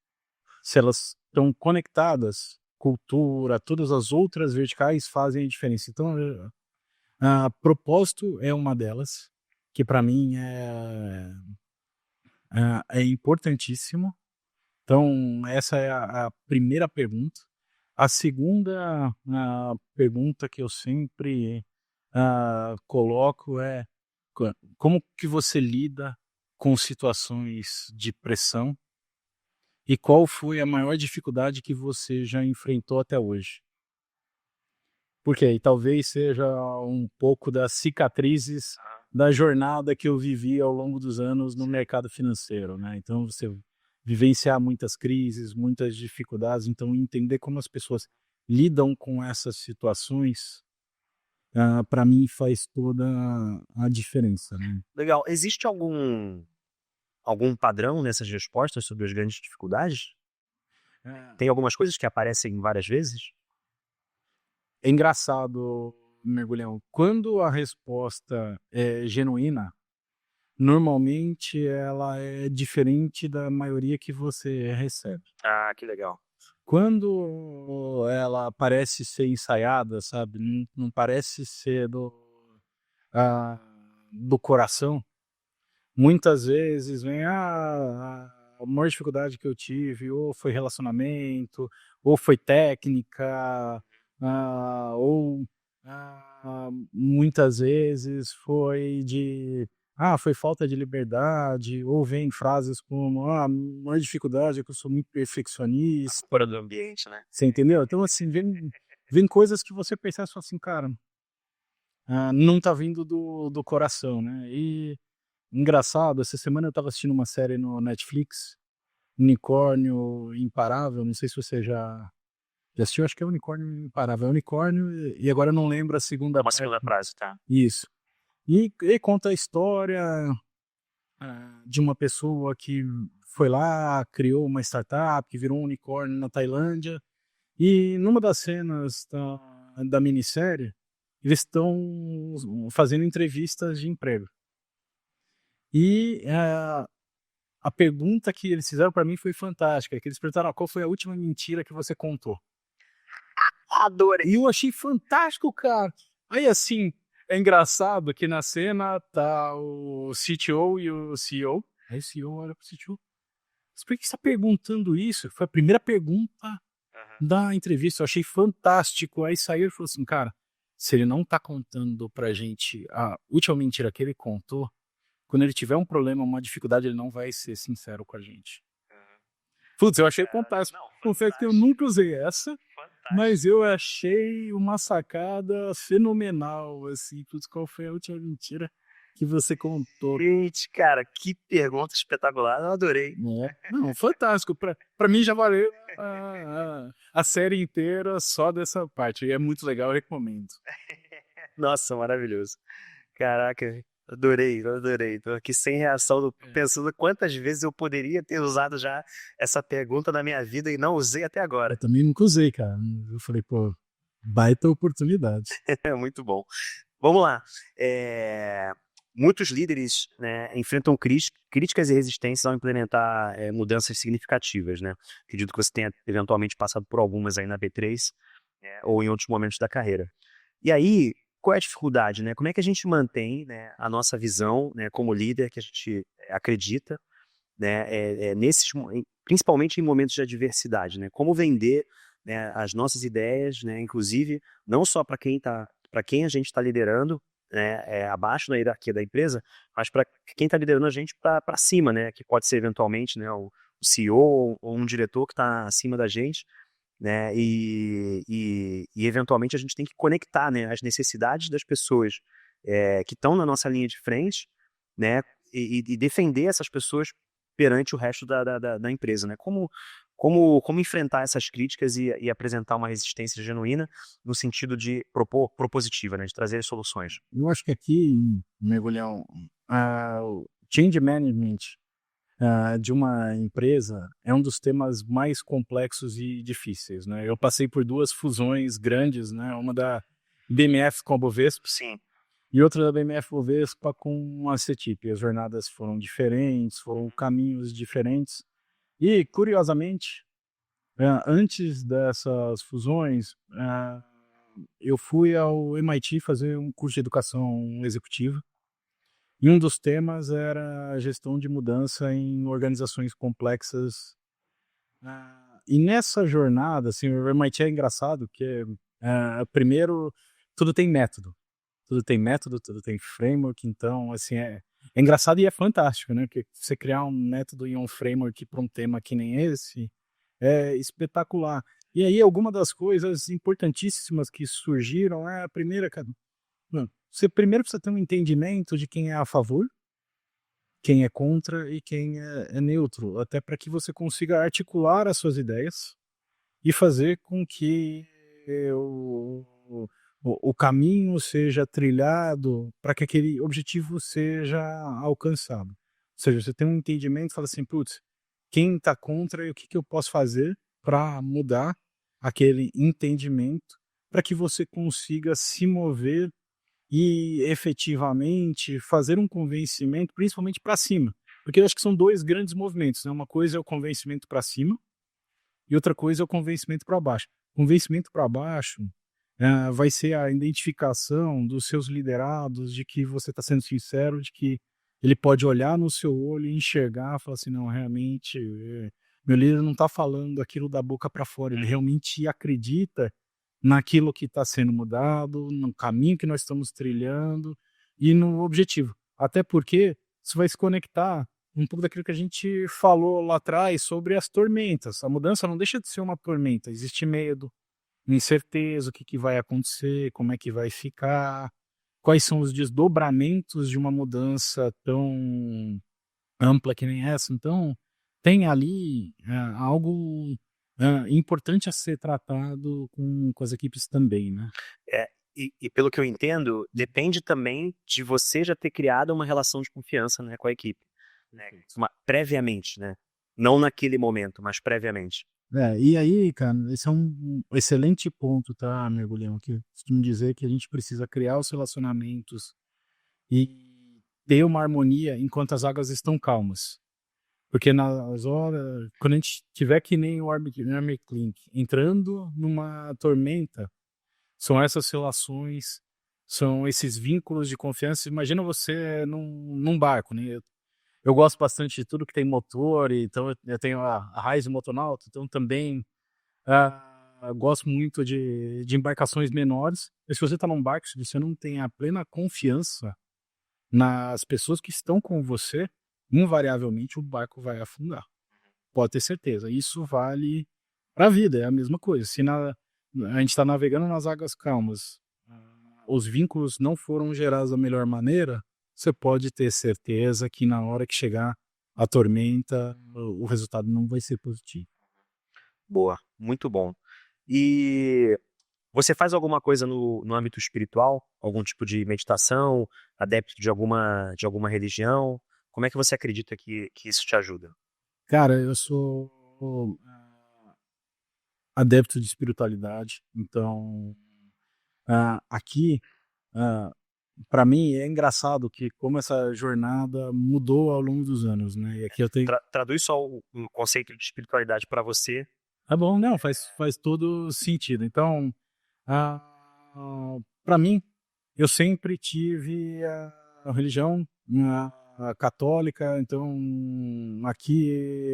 se elas estão conectadas, cultura, todas as outras verticais fazem a diferença. Então, propósito é uma delas, que para mim é importantíssimo. Então, essa é a primeira pergunta. A segunda pergunta que eu sempre coloco é: como que você lida com situações de pressão e qual foi a maior dificuldade que você já enfrentou até hoje? Porque aí talvez seja um pouco das cicatrizes da jornada que eu vivi ao longo dos anos no mercado financeiro, né? Então, você vivenciar muitas crises, muitas dificuldades, então entender como as pessoas lidam com essas situações, para mim faz toda a diferença, né? Legal. Existe algum padrão nessas respostas sobre as grandes dificuldades? Tem algumas coisas que aparecem várias vezes? É engraçado, Mergulhão, quando a resposta é genuína, normalmente ela é diferente da maioria que você recebe. Ah, que legal. Quando ela parece ser ensaiada, sabe, não parece ser ah, do coração, muitas vezes vem: a maior dificuldade que eu tive ou foi relacionamento, ou foi técnica, ou muitas vezes foi falta de liberdade, ou vem frases como: a maior dificuldade é que eu sou muito perfeccionista. Fora do ambiente, né? Você entendeu? Então, assim, vem coisas que você percebe e fala assim: cara, não tá vindo do coração, né? E engraçado, essa semana eu estava assistindo uma série no Netflix, Unicórnio Imparável, não sei se você já assistiu, acho que é Unicórnio Imparável. É unicórnio e agora eu não lembro a segunda Uma parte. segunda frase, tá? Isso. E conta a história de uma pessoa que foi lá, criou uma startup, que virou um unicórnio na Tailândia. E numa das cenas da minissérie, eles estão fazendo entrevistas de emprego. E a pergunta que eles fizeram para mim foi fantástica, que eles perguntaram: qual foi a última mentira que você contou? Adorei. E eu achei fantástico, cara. Aí, assim, é engraçado que na cena tá o CTO e o CEO. Aí o CEO olha pro CTO: mas por que você tá perguntando isso? Foi a primeira pergunta da entrevista. Eu achei fantástico. Aí saiu e falou assim: cara, se ele não tá contando pra gente a última mentira que ele contou, quando ele tiver um problema, uma dificuldade, ele não vai ser sincero com a gente. Putz, eu achei fantástico. Confesso que eu nunca usei essa, mas eu achei uma sacada fenomenal, assim. Putz, qual foi a última mentira que você contou? Gente, cara, que pergunta espetacular. Eu adorei. Não, fantástico. Pra mim já valeu a série inteira só dessa parte. E é muito legal, eu recomendo. Nossa, maravilhoso. Caraca, adorei. Tô aqui sem reação, pensando quantas vezes eu poderia ter usado já essa pergunta na minha vida e não usei até agora. Eu também nunca usei, cara. Eu falei, pô, baita oportunidade. É muito bom. Vamos lá. Muitos líderes, né, enfrentam críticas e resistências ao implementar mudanças significativas, né? Acredito que você tenha eventualmente passado por algumas aí na B3, ou em outros momentos da carreira. E aí, qual é a dificuldade, né? Como é que a gente mantém, né, a nossa visão, né, como líder que a gente acredita, né, principalmente em momentos de adversidade, né? Como vender, né, as nossas ideias, né, inclusive não só para quem a gente está liderando, né, abaixo da hierarquia da empresa, mas para quem está liderando a gente para cima, né, que pode ser eventualmente, né, o CEO ou um diretor que está acima da gente, né, e eventualmente a gente tem que conectar, né, as necessidades das pessoas que estão na nossa linha de frente, né, e defender essas pessoas perante o resto da empresa, né? Como enfrentar essas críticas e apresentar uma resistência genuína no sentido de propositiva, né? De trazer soluções. Eu acho que aqui, Mergulhão, o change management de uma empresa é um dos temas mais complexos e difíceis, né? Eu passei por 2 fusões grandes, né? Uma da BMF com a Bovespa Sim. e outra da BMF Bovespa com a CETIP. As jornadas foram diferentes, foram caminhos diferentes. E, curiosamente, antes dessas fusões, eu fui ao MIT fazer um curso de educação executiva. E um dos temas era a gestão de mudança em organizações complexas. E nessa jornada, assim, o MIT é engraçado, que primeiro, tudo tem método. Tudo tem método, tudo tem framework, então, assim, é engraçado e é fantástico, né? Porque você criar um método e um framework para um tema que nem esse é espetacular. E aí, alguma das coisas importantíssimas que surgiram é a primeira, cara. Você primeiro precisa ter um entendimento de quem é a favor, quem é contra e quem é neutro, até para que você consiga articular as suas ideias e fazer com que o caminho seja trilhado para que aquele objetivo seja alcançado. Ou seja, você tem um entendimento e fala assim, putz, quem está contra e o que, que eu posso fazer para mudar aquele entendimento para que você consiga se mover e efetivamente fazer um convencimento, principalmente para cima. Porque eu acho que são 2 grandes movimentos, né? Uma coisa é o convencimento para cima e outra coisa é o convencimento para baixo. Convencimento para baixo vai ser a identificação dos seus liderados, de que você está sendo sincero, de que ele pode olhar no seu olho e enxergar, falar assim, não, realmente, meu líder não está falando aquilo da boca para fora, ele realmente acredita naquilo que está sendo mudado, no caminho que nós estamos trilhando e no objetivo. Até porque isso vai se conectar um pouco daquilo que a gente falou lá atrás sobre as tormentas. A mudança não deixa de ser uma tormenta. Existe medo, incerteza, o que, que vai acontecer, como é que vai ficar, quais são os desdobramentos de uma mudança tão ampla que nem essa. Então, tem ali algo importante a ser tratado com as equipes também, né? E pelo que eu entendo, depende também de você já ter criado uma relação de confiança, né, com a equipe, né, previamente, né? Não naquele momento, mas previamente. E aí, cara, esse é um excelente ponto, tá, Mergulhão? Que eu costumo dizer que a gente precisa criar os relacionamentos e ter uma harmonia enquanto as águas estão calmas. Porque nas horas, quando a gente tiver que nem o Army Clink entrando numa tormenta, são essas relações, são esses vínculos de confiança. Imagina você num barco, né? Eu gosto bastante de tudo que tem motor, então eu tenho a Raiz Motonauta, então também gosto muito de embarcações menores. Mas se você está num barco, se você não tem a plena confiança nas pessoas que estão com você, invariavelmente o barco vai afundar. Pode ter certeza. Isso vale para a vida, é a mesma coisa. Se a gente está navegando nas águas calmas, os vínculos não foram gerados da melhor maneira, você pode ter certeza que na hora que chegar a tormenta, o resultado não vai ser positivo. Boa, muito bom. E você faz alguma coisa no âmbito espiritual? Algum tipo de meditação? Adepto de alguma religião? Como é que você acredita que isso te ajuda? Cara, eu sou adepto de espiritualidade, então aqui, para mim, é engraçado que como essa jornada mudou ao longo dos anos, né? E aqui eu tenho. Traduz só o conceito de espiritualidade para você. Tá bom, não, faz todo sentido. Então, para mim, eu sempre tive a religião a católica, então aqui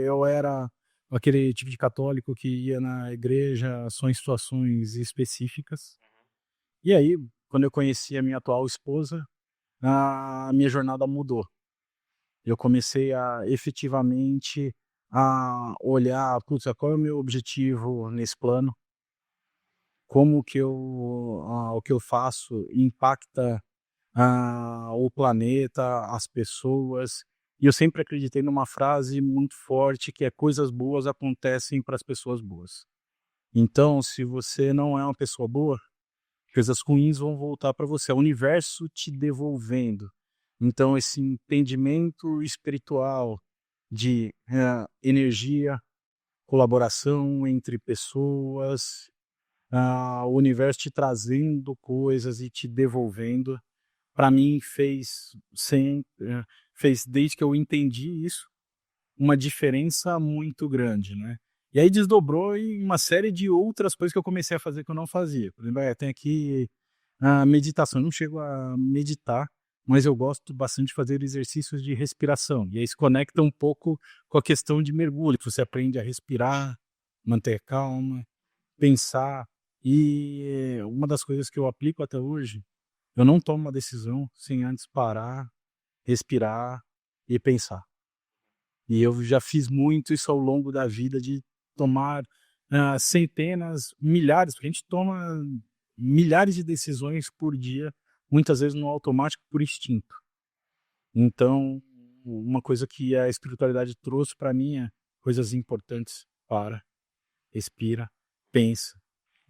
eu era aquele tipo de católico que ia na igreja só em situações específicas. E aí, quando eu conheci a minha atual esposa, a minha jornada mudou. Eu comecei a efetivamente a olhar, putz, qual é o meu objetivo nesse plano? Como que o que eu faço impacta o planeta, as pessoas. E eu sempre acreditei numa frase muito forte que é: coisas boas acontecem para as pessoas boas. Então, se você não é uma pessoa boa, coisas ruins vão voltar para você, é o universo te devolvendo. Então esse entendimento espiritual de, energia, colaboração entre pessoas, o universo te trazendo coisas e te devolvendo, para mim fez desde que eu entendi isso, uma diferença muito grande, né. E aí desdobrou em uma série de outras coisas que eu comecei a fazer que eu não fazia. Por exemplo, tem aqui a meditação, eu não chego a meditar, mas eu gosto bastante de fazer exercícios de respiração, e aí se conecta um pouco com a questão de mergulho, que você aprende a respirar, manter calma, pensar. E uma das coisas que eu aplico até hoje, eu não tomo uma decisão sem antes parar, respirar e pensar. E eu já fiz muito isso ao longo da vida de tomar, centenas, milhares, porque a gente toma milhares de decisões por dia, muitas vezes no automático por instinto. Então, uma coisa que a espiritualidade trouxe para mim é coisas importantes: para, respira, pensa.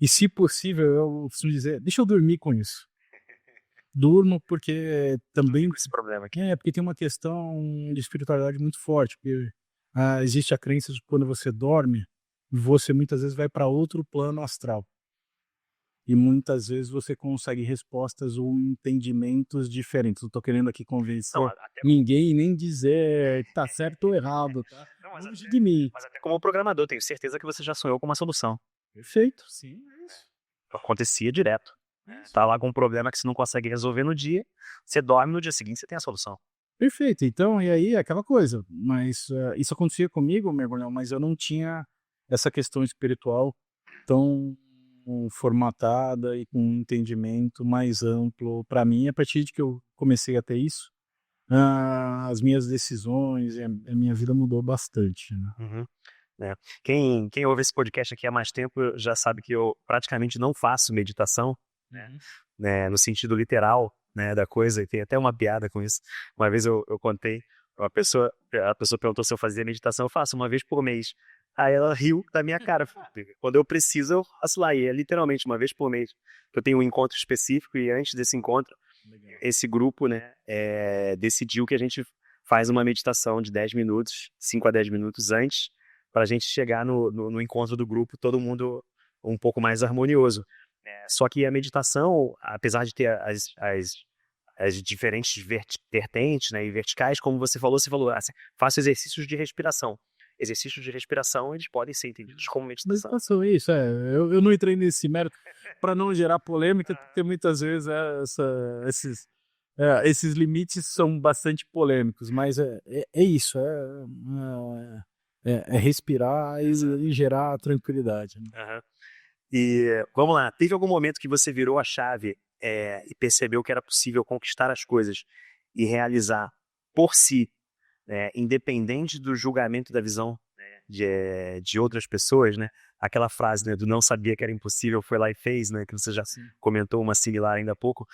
E se possível, eu costumo dizer: deixa eu dormir com isso. Durmo porque também Esse problema aqui. porque tem uma questão de espiritualidade muito forte, porque, existe a crença de que quando você dorme, você muitas vezes vai para outro plano astral. E muitas vezes você consegue respostas ou entendimentos diferentes. Não tô querendo aqui Não, convencer até ninguém e nem dizer que tá certo ou errado, tá. não, Longe de mim. mas até como programador, tenho certeza que você já sonhou com uma solução. Perfeito, sim, é isso. Acontecia direto. Tá lá com um problema que você não consegue resolver no dia, você dorme, no dia seguinte você tem a solução. Perfeito. Então, e aí aquela coisa, mas, isso acontecia comigo, mergulhão, mas eu não tinha essa questão espiritual tão formatada e com um entendimento mais amplo para mim. A partir de que eu comecei a ter isso, as minhas decisões e a minha vida mudou bastante, né. Uhum. É. Quem ouve esse podcast aqui há mais tempo já sabe que eu praticamente não faço meditação, Uhum. né, no sentido literal, né, da coisa, e tem até uma piada com isso. Uma vez eu contei, a pessoa perguntou se eu fazia meditação, eu faço uma vez por mês. Aí ela riu da minha cara. Quando eu preciso, eu faço lá, e é literalmente uma vez por mês. Eu tenho um encontro específico, e antes desse encontro, Legal. esse grupo, né, decidiu que a gente faz uma meditação de 10 minutos, 5 a 10 minutos antes, para a gente chegar no encontro do grupo, todo mundo um pouco mais harmonioso. Só que a meditação, apesar de ter as diferentes vertentes, né, e verticais, como você falou assim, faça exercícios de respiração. Exercícios de respiração, eles podem ser entendidos como meditação. Meditação, isso, eu não entrei nesse mérito para não gerar polêmica, porque muitas vezes esses limites são bastante polêmicos, mas é isso, é respirar e gerar tranquilidade, né. Aham. E vamos lá, teve algum momento que você virou a chave, e percebeu que era possível conquistar as coisas e realizar por si, né, independente do julgamento da visão, né, de outras pessoas, né? Aquela frase, né, do não sabia que era impossível, foi lá e fez, né? Que você já Sim. comentou uma similar ainda há pouco.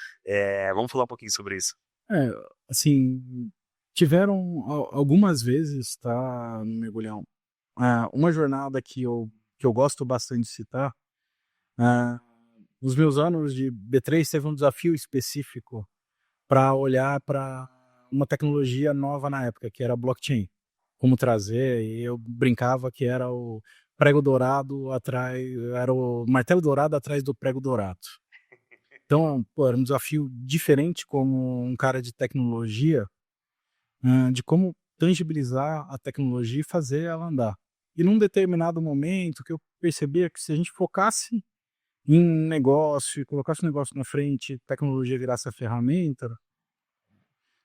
Vamos falar um pouquinho sobre isso. É, assim, tiveram algumas vezes, tá, no mergulhão, uma jornada que eu gosto bastante de citar, ah, nos meus anos de B3 teve um desafio específico para olhar para uma tecnologia nova na época, que era blockchain. Como trazer, e eu brincava que era o prego dourado atrás, era o martelo dourado atrás do prego dourado. Então, pô, era um desafio diferente como um cara de tecnologia, de como tangibilizar a tecnologia e fazer ela andar. E num determinado momento que eu percebia que se a gente focasse em negócio, e colocasse o negócio na frente, tecnologia virasse a ferramenta,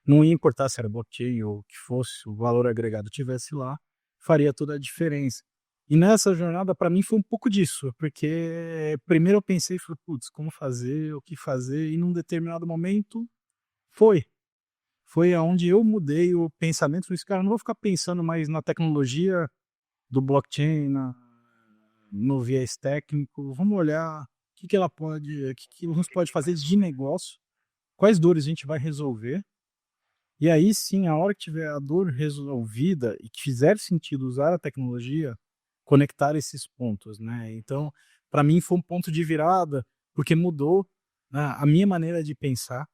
não ia importar se era blockchain ou o que fosse, o valor agregado tivesse lá, faria toda a diferença. E nessa jornada, para mim, foi um pouco disso, porque primeiro eu pensei, falei, putz, como fazer, o que fazer, e num determinado momento, foi. Foi aonde eu mudei o pensamento, falei, cara, não vou ficar pensando mais na tecnologia do blockchain, no viés técnico, vamos olhar o que ela pode, o que a gente pode fazer de negócio, quais dores a gente vai resolver, e aí sim, a hora que tiver a dor resolvida e que fizer sentido usar a tecnologia, conectar esses pontos, né? Então, para mim foi um ponto de virada, porque mudou, né, a minha maneira de pensar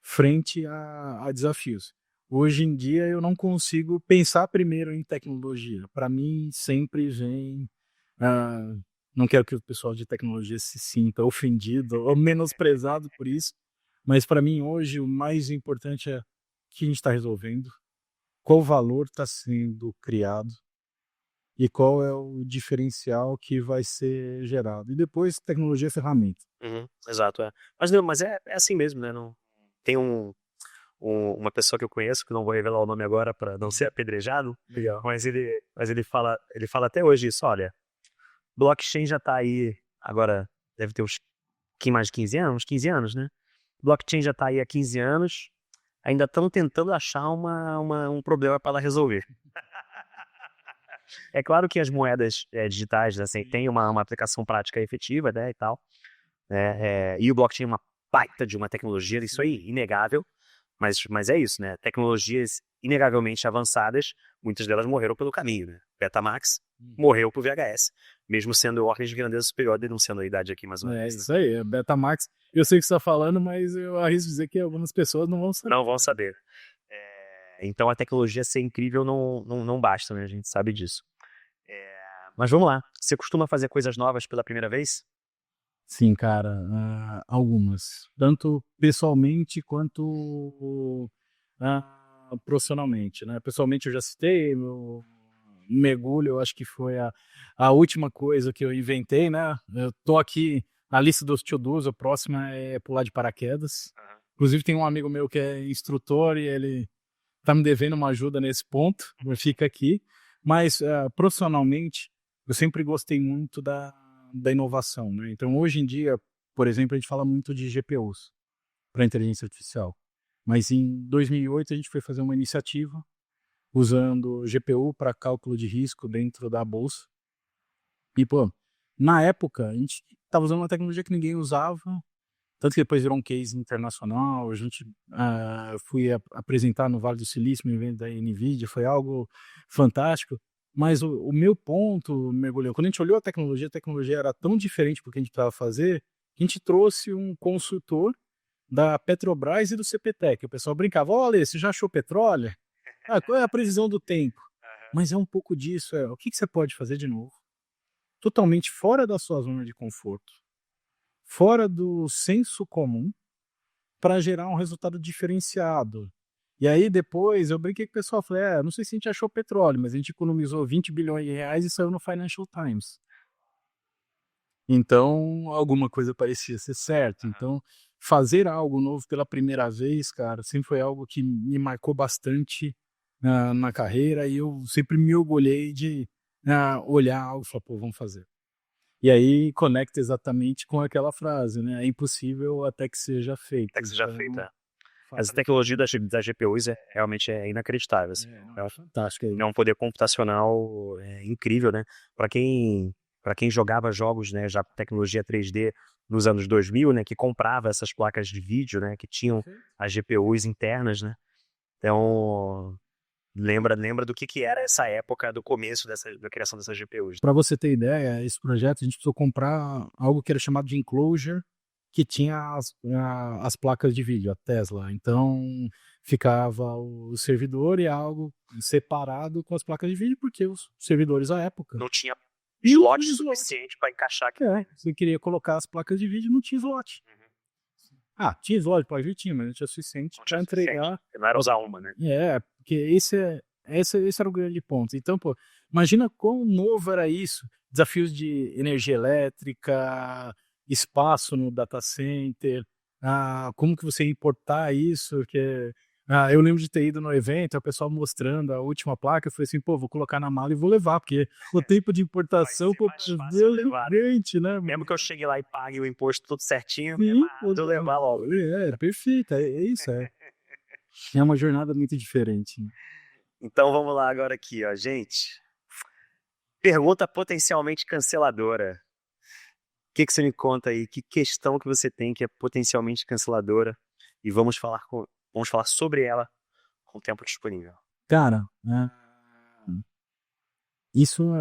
frente a desafios. Hoje em dia eu não consigo pensar primeiro em tecnologia. Para mim sempre vem, ah, não quero que o pessoal de tecnologia se sinta ofendido ou menosprezado por isso, mas para mim hoje o mais importante é o que a gente está resolvendo, qual valor está sendo criado e qual é o diferencial que vai ser gerado. E depois tecnologia é ferramenta. Uhum, exato, é. Mas não, mas é assim mesmo, né? Não, tem uma pessoa que eu conheço, que não vou revelar o nome agora para não ser apedrejado, Legal. mas ele fala até hoje isso, olha, blockchain já tá aí, agora deve ter uns mais de 15 anos, 15 anos, né? Blockchain já tá aí há 15 anos, ainda estão tentando achar um problema para resolver. É claro que as moedas digitais assim, têm uma aplicação prática efetiva, né, e tal, né, e o blockchain é uma baita de uma tecnologia, isso aí, inegável, mas é isso, né, tecnologias inegavelmente avançadas, muitas delas morreram pelo caminho, né, Betamax morreu pro VHS, mesmo sendo ordens de grandeza superior, denunciando a idade aqui mais uma É vez, né? isso aí, é Betamax. Eu sei o que você está falando, mas eu arrisco dizer que algumas pessoas não vão saber. Não vão saber. Então a tecnologia ser incrível não basta, né, a gente sabe disso. Mas vamos lá, você costuma fazer coisas novas pela primeira vez? Sim, cara, algumas. Tanto pessoalmente quanto profissionalmente, né? Pessoalmente eu já citei, meu mergulho, eu acho que foi a última coisa que eu inventei, né? Eu tô aqui na lista dos to-dos, a próxima é pular de paraquedas. Inclusive tem um amigo meu que é instrutor e ele tá me devendo uma ajuda nesse ponto, fica aqui. Mas profissionalmente, eu sempre gostei muito da inovação, né? Então, hoje em dia, por exemplo, a gente fala muito de GPUs para inteligência artificial. Mas em 2008 a gente foi fazer uma iniciativa usando GPU para cálculo de risco dentro da bolsa. E, pô, na época a gente estava usando uma tecnologia que ninguém usava, tanto que depois virou um case internacional. A gente fui apresentar no Vale do Silício, no evento da NVIDIA, foi algo fantástico. Mas o meu ponto, mergulhou, quando a gente olhou a tecnologia era tão diferente do que a gente precisava fazer, que a gente trouxe um consultor da Petrobras e do CPTEC. O pessoal brincava, olha, você já achou petróleo? Qual é a previsão do tempo? Mas é um pouco disso, o que você pode fazer de novo? Totalmente fora da sua zona de conforto, fora do senso comum, para gerar um resultado diferenciado. E aí depois eu brinquei com o pessoal, falei, não sei se a gente achou petróleo, mas a gente economizou 20 bilhões de reais e saiu no Financial Times. Então, alguma coisa parecia ser certo. Então, fazer algo novo pela primeira vez, cara, sempre foi algo que me marcou bastante na carreira, e eu sempre me orgulhei de olhar algo e falar, pô, vamos fazer. E aí conecta exatamente com aquela frase, né? É impossível até que seja feito. Até que seja Então, feita. Essa faça. tecnologia das GPUs realmente inacreditável, assim. Não, é fantástico. É um poder computacional incrível, né? Para quem jogava jogos, né, já com tecnologia 3D nos anos 2000, né, que comprava essas placas de vídeo, né, que tinham as GPUs internas, né? Então, lembra do que era essa época do começo da criação dessas GPUs. Para você ter ideia, esse projeto a gente precisou comprar algo que era chamado de enclosure, que tinha as placas de vídeo, a Tesla. Então ficava o servidor e algo separado com as placas de vídeo, porque os servidores à época Não tinha e o slot slot. suficiente para encaixar aqui. Você queria colocar as placas de vídeo, não tinha slot. Tinha slot, pode vir, tinha, mas não tinha suficiente para entregar. Não era usar uma, né? Porque esse era o grande ponto. Então, pô, imagina quão novo era isso. desafios de energia elétrica, espaço no data center, como que você importar isso, eu lembro de ter ido no evento, o pessoal mostrando a última placa, eu falei assim, pô, vou colocar na mala e vou levar, porque o tempo de importação, pô, mais fácil Deus levar, né? gigante, né? Mesmo que eu chegue lá e pague o imposto tudo certinho, é Sim, barato eu levar logo. perfeito, é isso, é uma jornada muito diferente. Então vamos lá agora aqui, ó, gente. Pergunta potencialmente canceladora. O que você me conta aí? Que questão que você tem que é potencialmente canceladora? E vamos falar sobre ela com o tempo disponível. Cara, isso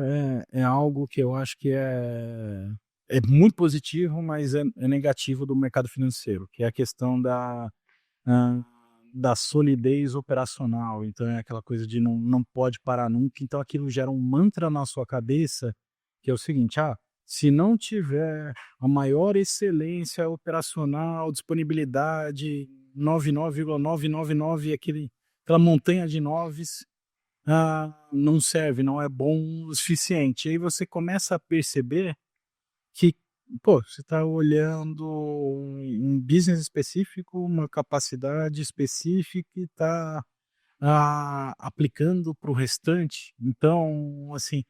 é algo que eu acho que é muito positivo, mas é negativo do mercado financeiro, que é a questão ah, da solidez operacional. Então é aquela coisa de não pode parar nunca. Então aquilo gera um mantra na sua cabeça, que é o seguinte: se não tiver a maior excelência operacional, disponibilidade, 99,999, aquela montanha de noves, não serve, não é bom o suficiente. E aí você começa a perceber que, pô, você está olhando um business específico, uma capacidade específica e está aplicando para o restante. Então, assim,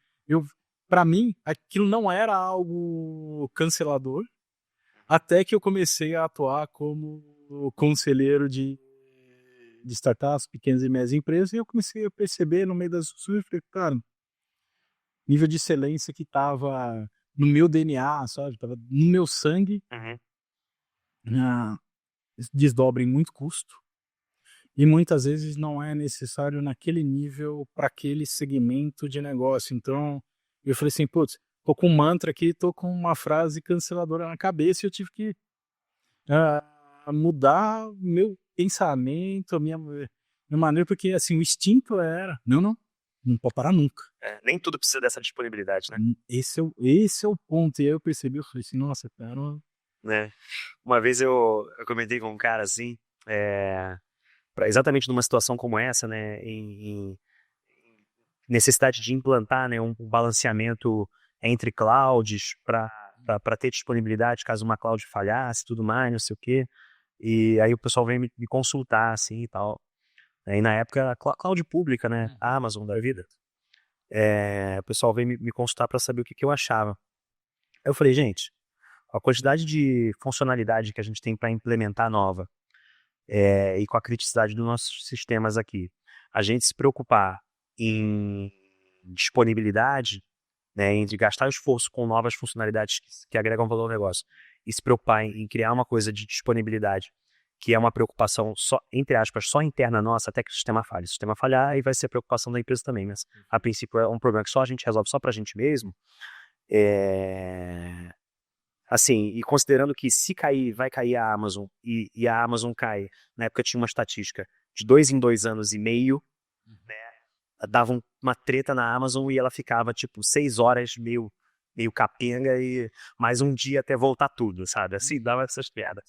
para mim, aquilo não era algo cancelador, até que eu comecei a atuar como conselheiro de startups, pequenas e médias empresas, e eu comecei a perceber no meio das discussões, cara, nível de excelência que estava no meu DNA, sabe? Tava no meu sangue, Uhum. desdobra em muito custo, e muitas vezes não é necessário naquele nível para aquele segmento de negócio. Então, eu falei assim, putz, tô com um mantra aqui, tô com uma frase canceladora na cabeça e eu tive que mudar meu pensamento, minha maneira, porque assim, o instinto era, não pode parar nunca. Nem tudo precisa dessa disponibilidade, né? Esse é o ponto. E aí eu percebi, eu falei assim, nossa, cara, Né? Uma vez eu comentei com um cara assim, exatamente numa situação como essa, né, em necessidade de implantar, né, um balanceamento entre clouds para ter disponibilidade caso uma cloud falhasse, tudo mais, não sei o quê. E aí o pessoal vem me consultar assim e tal. Aí na época cloud pública, né, a Amazon da vida. O pessoal veio me consultar para saber o que eu achava. Aí eu falei, gente, a quantidade de funcionalidade que a gente tem para implementar nova, e com a criticidade dos nossos sistemas aqui, a gente se preocupar em disponibilidade, né, entre gastar esforço com novas funcionalidades que agregam valor ao negócio e se preocupar em criar uma coisa de disponibilidade, que é uma preocupação só, entre aspas, só interna nossa, até que o sistema falhe. Se o sistema falhar, aí vai ser a preocupação da empresa também, mas a princípio é um problema que só a gente resolve só pra gente mesmo. Assim, e considerando que se cair, vai cair a Amazon, e a Amazon cai, na época tinha uma estatística de 2 em 2 anos e meio, dava uma treta na Amazon e ela ficava, tipo, 6 horas meio capenga e mais um dia até voltar tudo, sabe? Assim, dava essas piadas.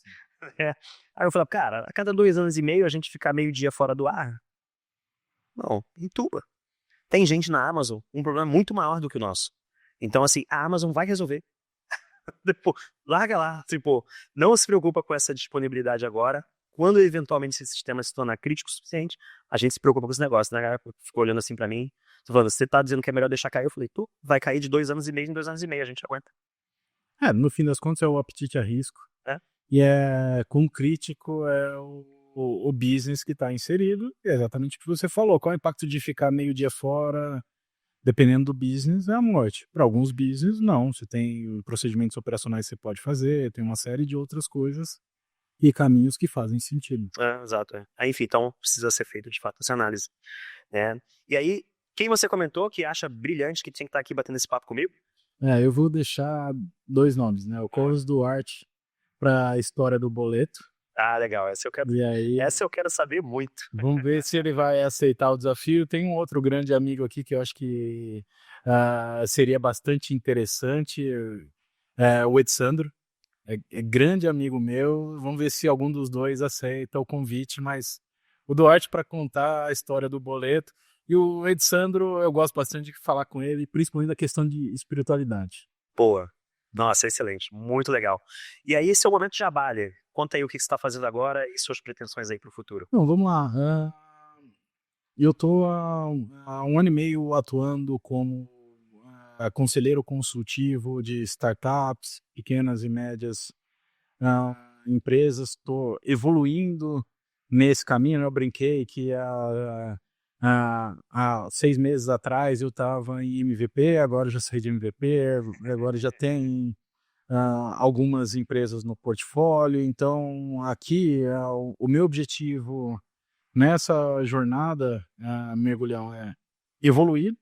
Aí eu falava, cara, a cada 2 anos e meio a gente ficar meio dia fora do ar? Não, entuba. Tem gente na Amazon, um problema muito maior do que o nosso. Então, assim, a Amazon vai resolver. Depois, larga lá, tipo, não se preocupa com essa disponibilidade agora. Quando eventualmente esse sistema se tornar crítico o suficiente, a gente se preocupa com esse negócio, né? A galera ficou olhando assim pra mim, tô falando, você tá dizendo que é melhor deixar cair? Eu falei, tu vai cair de 2 anos e meio em 2 anos e meio, a gente aguenta. no fim das contas é o apetite a risco. É. E com crítico é o business que está inserido. É exatamente o que você falou. Qual é o impacto de ficar meio dia fora? Dependendo do business, é a morte. Para alguns business, não. Você tem procedimentos operacionais que você pode fazer, tem uma série de outras coisas e caminhos que fazem sentido. Exato. Aí, enfim, então precisa ser feito de fato essa análise. Né? E aí, quem você comentou que acha brilhante que tinha que estar aqui batendo esse papo comigo? Eu vou deixar 2 nomes, né? O Carlos Duarte para a história do boleto. Legal. E aí, Essa eu quero saber muito. vamos ver se ele vai aceitar o desafio. Tem um outro grande amigo aqui que eu acho que seria bastante interessante, o Edsandro. É grande amigo meu. Vamos ver se algum dos dois aceita o convite, mas o Duarte para contar a história do boleto. E o Edsandro, eu gosto bastante de falar com ele, principalmente da questão de espiritualidade. Boa. Nossa, excelente. Muito legal. E aí, esse é o momento de jabá, Lê. Conta aí o que você está fazendo agora e suas pretensões aí para o futuro. Então, vamos lá. Eu estou há 1 ano e meio atuando como conselheiro consultivo de startups, pequenas e médias empresas. Estou evoluindo nesse caminho, né? Eu brinquei que há 6 meses atrás eu estava em MVP, agora já saí de MVP, agora já tem algumas empresas no portfólio. Então, aqui, o meu objetivo nessa jornada, mergulhão, é evoluir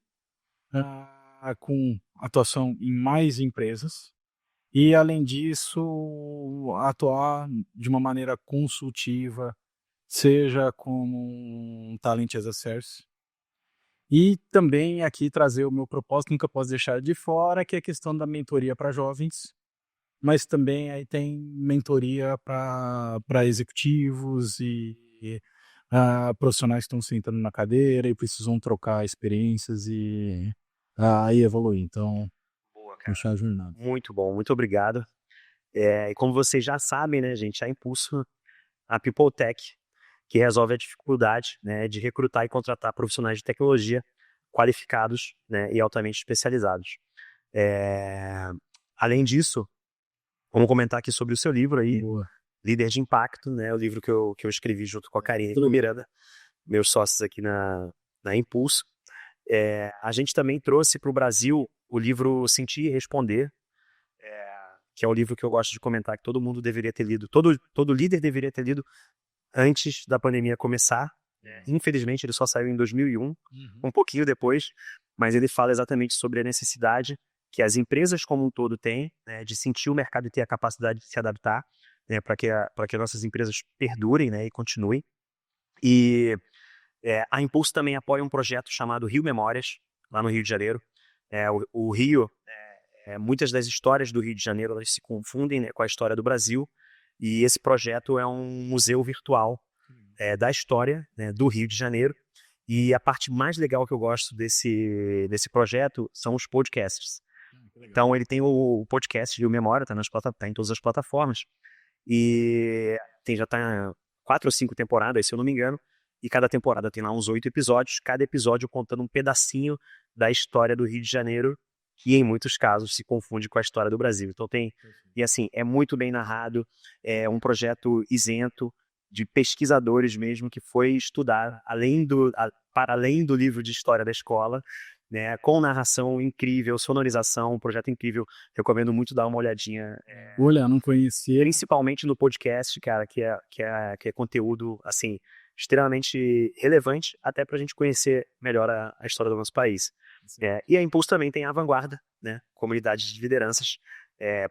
com atuação em mais empresas e, além disso, atuar de uma maneira consultiva, seja como um Talent as a Service. E também aqui trazer o meu propósito, nunca posso deixar de fora, que é a questão da mentoria para jovens, mas também aí tem mentoria para executivos e profissionais que estão sentando na cadeira e precisam trocar experiências e evoluir. Então, Boa, cara. puxar a jornada. Muito bom, muito obrigado. E como vocês já sabem, né, gente, a Impulso, a People Tech, que resolve a dificuldade, né, de recrutar e contratar profissionais de tecnologia qualificados, né, e altamente especializados. Além disso, vamos comentar aqui sobre o seu livro aí, Boa. Líder de Impacto, né, o livro que eu escrevi junto com a Karine e com o Miranda, meus sócios aqui na Impulso. A gente também trouxe para o Brasil o livro Sentir e Responder, que é o livro que eu gosto de comentar, que todo mundo deveria ter lido, todo líder deveria ter lido antes da pandemia começar. Infelizmente, ele só saiu em 2001, um pouquinho depois, mas ele fala exatamente sobre a necessidade que as empresas como um todo têm, né, de sentir o mercado e ter a capacidade de se adaptar, né, para que nossas empresas perdurem, né, e continuem. E a Impulso também apoia um projeto chamado Rio Memórias, lá no Rio de Janeiro. O Rio, muitas das histórias do Rio de Janeiro elas se confundem, né, com a história do Brasil, e esse projeto é um museu virtual da história, né, do Rio de Janeiro. E a parte mais legal que eu gosto desse projeto são os podcasts. Então ele tem o podcast Rio Memória, tá em todas as plataformas, e já está 4 ou 5 temporadas, se eu não me engano, e cada temporada tem lá uns 8 episódios, cada episódio contando um pedacinho da história do Rio de Janeiro, que em muitos casos se confunde com a história do Brasil. Então e assim, é muito bem narrado, é um projeto isento, de pesquisadores mesmo, que foi estudar para além do livro de história da escola, né, com narração incrível, sonorização, um projeto incrível. Recomendo muito dar uma olhadinha. Olha, não conhecia. Principalmente no podcast, cara, que é conteúdo, assim, extremamente relevante, até para a gente conhecer melhor a história do nosso país. E a Impulso também tem a Vanguarda, né, comunidade de lideranças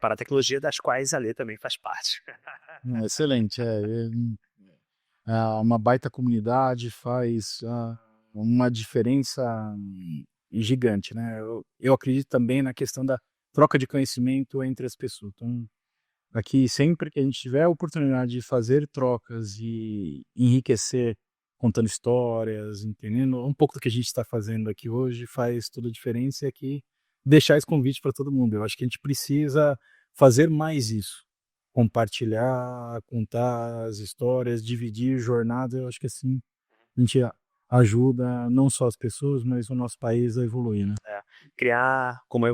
para a tecnologia, das quais a Lê também faz parte. Excelente. Uma baita comunidade, faz uma diferença gigante, né? Eu acredito também na questão da troca de conhecimento entre as pessoas. Então, aqui, sempre que a gente tiver a oportunidade de fazer trocas e enriquecer contando histórias, entendendo um pouco do que a gente está fazendo aqui hoje, faz toda a diferença. E aqui deixar esse convite para todo mundo. Eu acho que a gente precisa fazer mais isso. Compartilhar, contar as histórias, dividir jornadas. Eu acho que assim a gente ajuda não só as pessoas, mas o nosso país a evoluir, né? Criar, como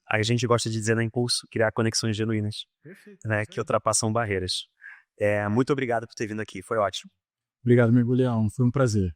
a gente gosta de dizer na Impulso, criar conexões genuínas, né, que ultrapassam barreiras. Muito obrigado por ter vindo aqui, foi ótimo. Obrigado, mergulhão, foi um prazer.